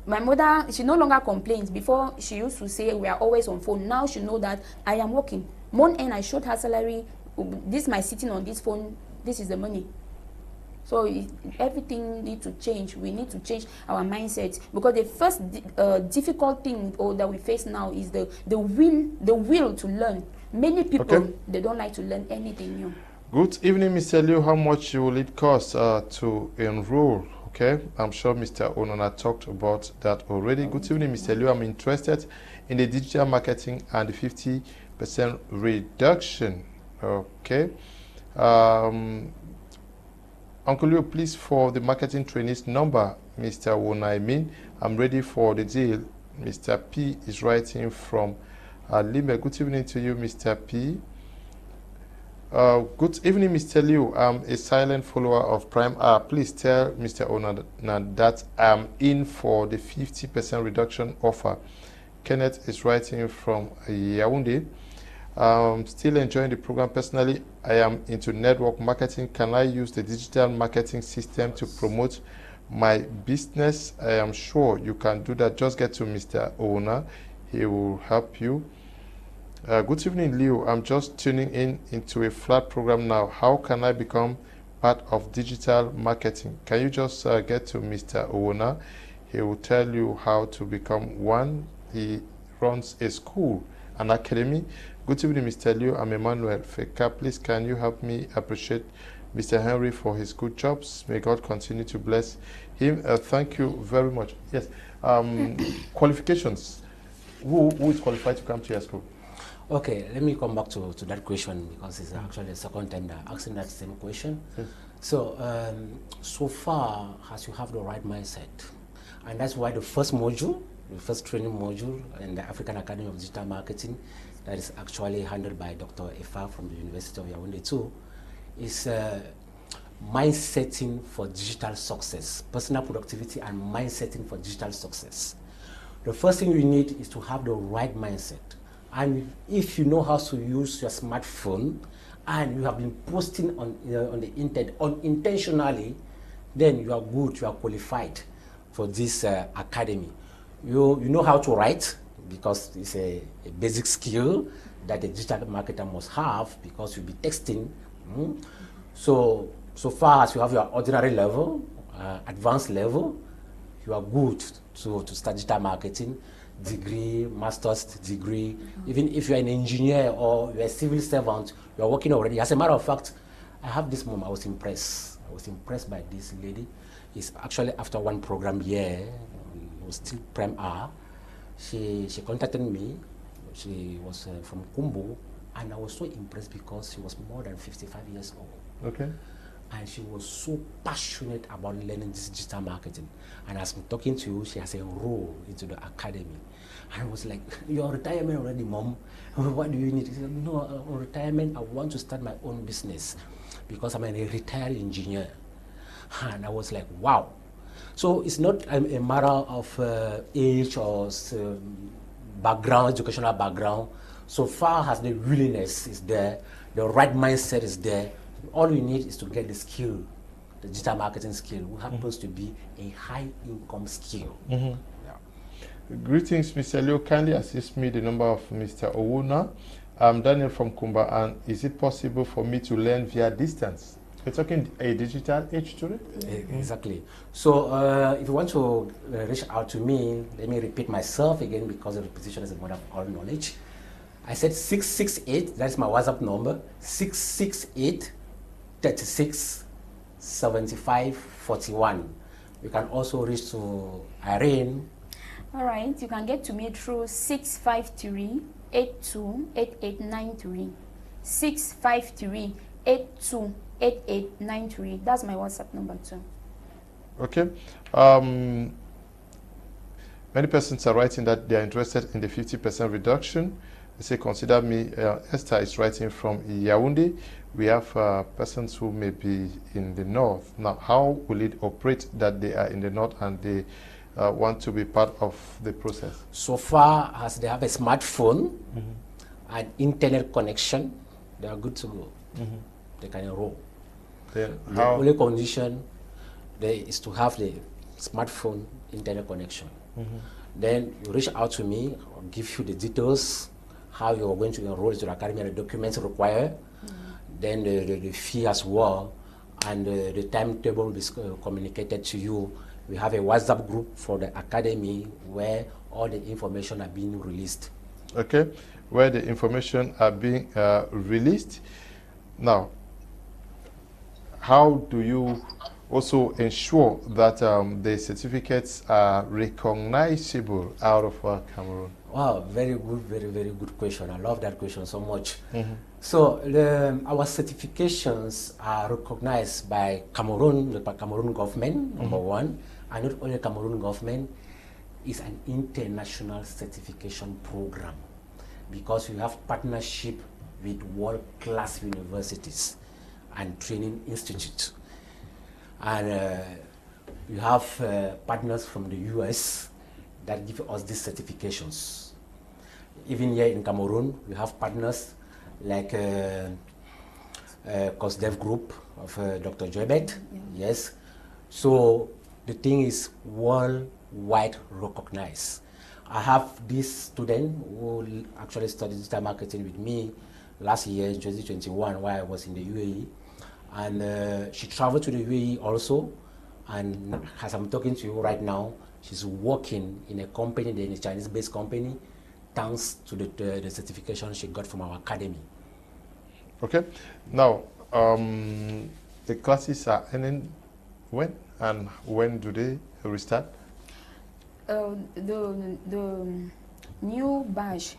My mother, she no longer complains. Before, she used to say we are always on phone. Now she knows that I am working. Month end, I showed her salary. This is my sitting on this phone. This is the money. So everything needs to change. We need to change our mindset, because the first difficult thing that we face now is the will to learn. Many people, they don't like to learn anything new. Good evening, Mr. Liu. How much will it cost to enroll? Okay, I'm sure Mr. Onona talked about that already. Good evening, Mr. Liu. I'm interested in the digital marketing and the 50% reduction. Okay. Uncle Leo, please, for the marketing trainees number, Mr. Wonaimin. I'm ready for the deal. Mr. P is writing from Lime. Good evening to you, Mr. P. Good evening, Mr. Liu. I'm a silent follower of Prime. Please tell Mr. Ona that I'm in for the 50% reduction offer. Kenneth is writing from Yaoundé. Still enjoying the program. Personally, I am into network marketing. Can I use the digital marketing system to promote my business? I am sure you can do that. Just get to Mr. Ona. He will help you. Good evening, Leo. I'm just tuning into a flat program now. How can I become part of digital marketing? Can you just get to Mr. Ona? He will tell you how to become one. He runs a school, an academy. Good evening, Mr. Liu. I'm Emmanuel Feka. Please, can you help me appreciate Mr. Henry for his good jobs? May God continue to bless him. Thank you very much. Yes. Qualifications. Who is qualified to come to your school? Okay, let me come back to that question, because it's actually the second time that I'm asking that same question. Yes. So, so far, as you have the right mindset, and that's why the first module, the first training module in the African Academy of Digital Marketing that is actually handled by Dr. Efa from the University of Yaoundé too, is mindsetting for digital success, personal productivity and mindsetting for digital success. The first thing you need is to have the right mindset. And if you know how to use your smartphone and you have been posting on the internet unintentionally, then you are good, you are qualified for this academy. You know how to write, because it's a basic skill that a digital marketer must have, because you'll be texting. So far as you have your ordinary level, advanced level, you are good to start digital marketing, degree, master's degree. Even if you're an engineer or you're a civil servant, you're working already. As a matter of fact, I have this mom, I was impressed. I was impressed by this lady. It's actually after one program here, it was still Prem R. She contacted me. She was from Kumbu, and I was so impressed because she was more than 55 years old. Okay. And she was so passionate about learning this digital marketing. And as I'm talking to you, she has enrolled into the academy. And I was like, you're on retirement already, Mom. What do you need? She said, no, on retirement, I want to start my own business because I'm a retired engineer. And I was like, wow. So it's not a matter of age or background, educational background. So far as the willingness is there, the right mindset is there, all you need is to get the skill, the digital marketing skill, which happens to be a high income skill. Yeah. Greetings, Mr. Leo. Kindly assist me the number of Mr. Owuna. I'm Daniel from Kumba, and is it possible for me to learn via distance? We're talking a digital age today? Exactly. So if you want to reach out to me, let me repeat myself again, because the repetition is a mother of all knowledge. I said 668, that's my WhatsApp number, 668 36 75 41. You can also reach to Irene. All right, you can get to me through 653 828893. 653 828893. That's my WhatsApp number too. Okay. Many persons are writing that they are interested in the 50% reduction. They say, consider me. Esther is writing from Yaoundé. We have persons who may be in the north. Now, how will it operate that they are in the north and they want to be part of the process? So far as they have a smartphone and internet connection, they are good to go. They can enroll. Then the only condition there is to have the smartphone internet connection. Then you reach out to me, I'll give you the details, how you're going to enroll into the academy and the documents required, then the fee as well, and the timetable will be communicated to you. We have a WhatsApp group for the academy where all the information are being released. Okay, where the information are being released. Now, how do you also ensure that the certificates are recognizable out of Cameroon? Wow, very good, very good question. I love that question so much. So our certifications are recognized by Cameroon, the Cameroon government, number one, and not only Cameroon government, is an international certification program, because we have partnership with world-class universities and training institutes. And we have partners from the US that give us these certifications. Even here in Cameroon, we have partners like COSDEV group of Dr. Joybet. Yes. So the thing is worldwide recognized. I have this student who actually studied digital marketing with me last year in 2021 while I was in the UAE. And she traveled to the UAE also, and as I'm talking to you right now, she's working in a company, in a Chinese-based company, thanks to the certification she got from our academy. Okay. Now, the classes are ending when, and when do they restart? The new batch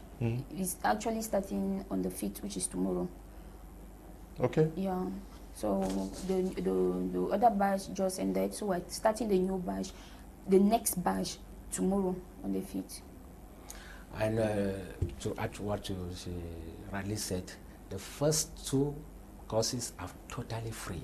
is actually starting on the 5th, which is tomorrow. Okay. Yeah. So the other batch just ended, so we're starting the new batch, the next batch tomorrow on the 5th. And to add to what she rightly said, the first 2 courses are totally free.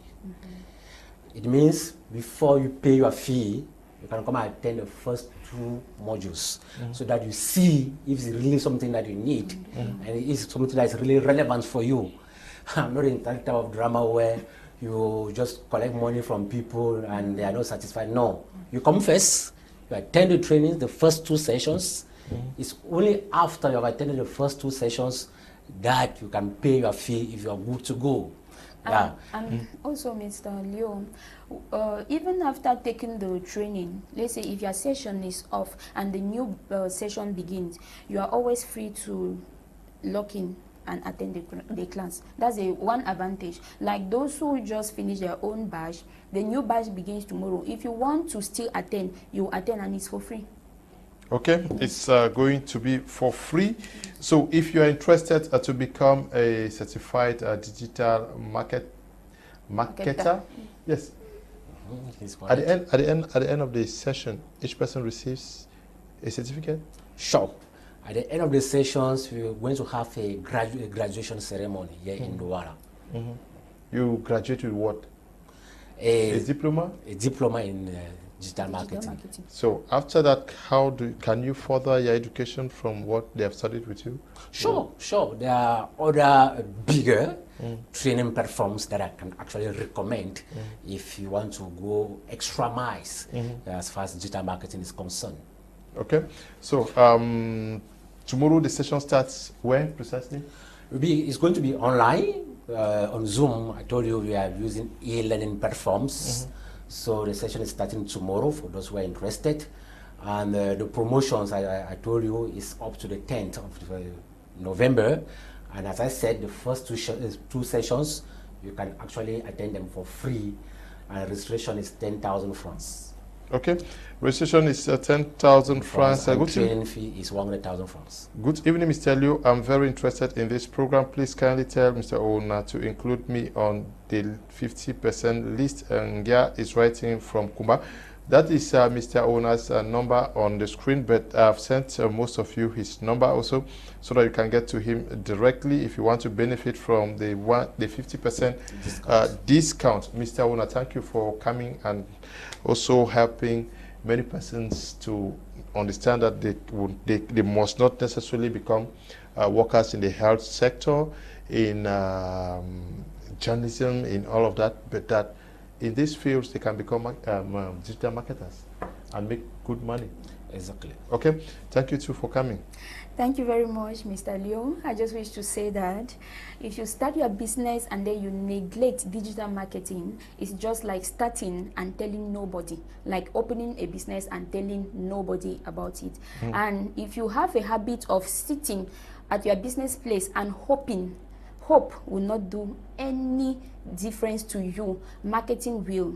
It means before you pay your fee, you can come and attend the first 2 modules so that you see if it's really something that you need and it is something that is really relevant for you. I'm not in that type of drama where you just collect money from people and they are not satisfied. No, you come first, you attend the training, the first 2 sessions. It's only after you have attended the first 2 sessions that you can pay your fee if you are good to go. Yeah. And also, Mr. Leo, even after taking the training, let's say if your session is off and the new session begins, you are always free to log in and attend the class. That's one advantage. Like those who just finish their own batch, the new batch begins tomorrow. If you want to still attend, you attend and it's for free. Okay, it's going to be for free. So if you are interested to become a certified digital marketer, yes. At the end of the session, each person receives a certificate. Sure. At the end of the sessions, we're going to have a graduation ceremony here in Douala. You graduate with what? A diploma? A diploma in digital marketing. So after that, can you further your education from what they have studied with you? Sure. There are other bigger training platforms that I can actually recommend if you want to go extra miles as far as digital marketing is concerned. Okay. So tomorrow the session starts when precisely? It's going to be online on Zoom. I told you we are using e-learning platforms. So the session is starting tomorrow for those who are interested. And the promotions, I told you, is up to the 10th of November. And as I said, the first 2 sessions, you can actually attend them for free. And registration is 10,000 francs. Okay. Registration is 10,000 francs. And training fee is 100,000 francs. Good evening, Mr. Liu. I'm very interested in this program. Please kindly tell Mr. Ona to include me on the 50% list. And yeah, is writing from Kumba. That is Mr. Ona's number on the screen, but I've sent most of you his number also, so that you can get to him directly if you want to benefit from the 50% discount. Mr. Ona, thank you for coming and also helping many persons to understand that they must not necessarily become workers in the health sector, in journalism, in all of that, but that in these fields they can become digital marketers and make good money. Exactly. Okay, thank you too for coming. Thank you very much, Mr. Leo. I just wish to say that if you start your business and then you neglect digital marketing, it's just like starting and telling nobody, like opening a business and telling nobody about it. And if you have a habit of sitting at your business place and hoping, hope will not do any difference to you. Marketing will.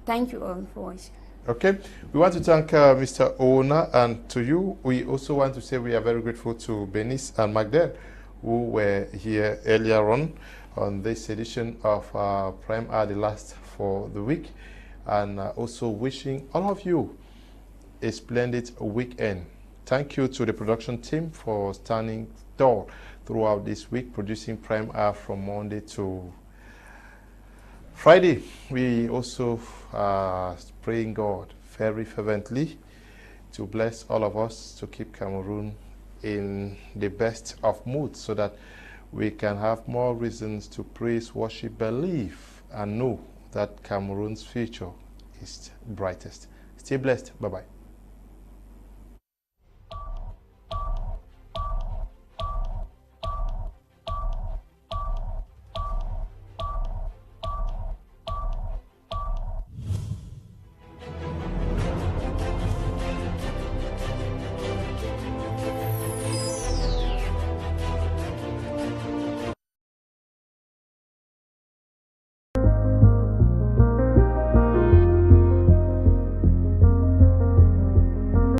Thank you all for watching. Okay, we want to thank Mr. Ona, and to you, we also want to say we are very grateful to Benise and Magdel, who were here earlier on this edition of Prime Hour, the last for the week, and also wishing all of you a splendid weekend. Thank you to the production team for standing tall throughout this week, producing Prime Hour from Monday to Friday. We also are praying God very fervently to bless all of us to keep Cameroon in the best of moods, so that we can have more reasons to praise, worship, believe, and know that Cameroon's future is brightest. Stay blessed. Bye-bye.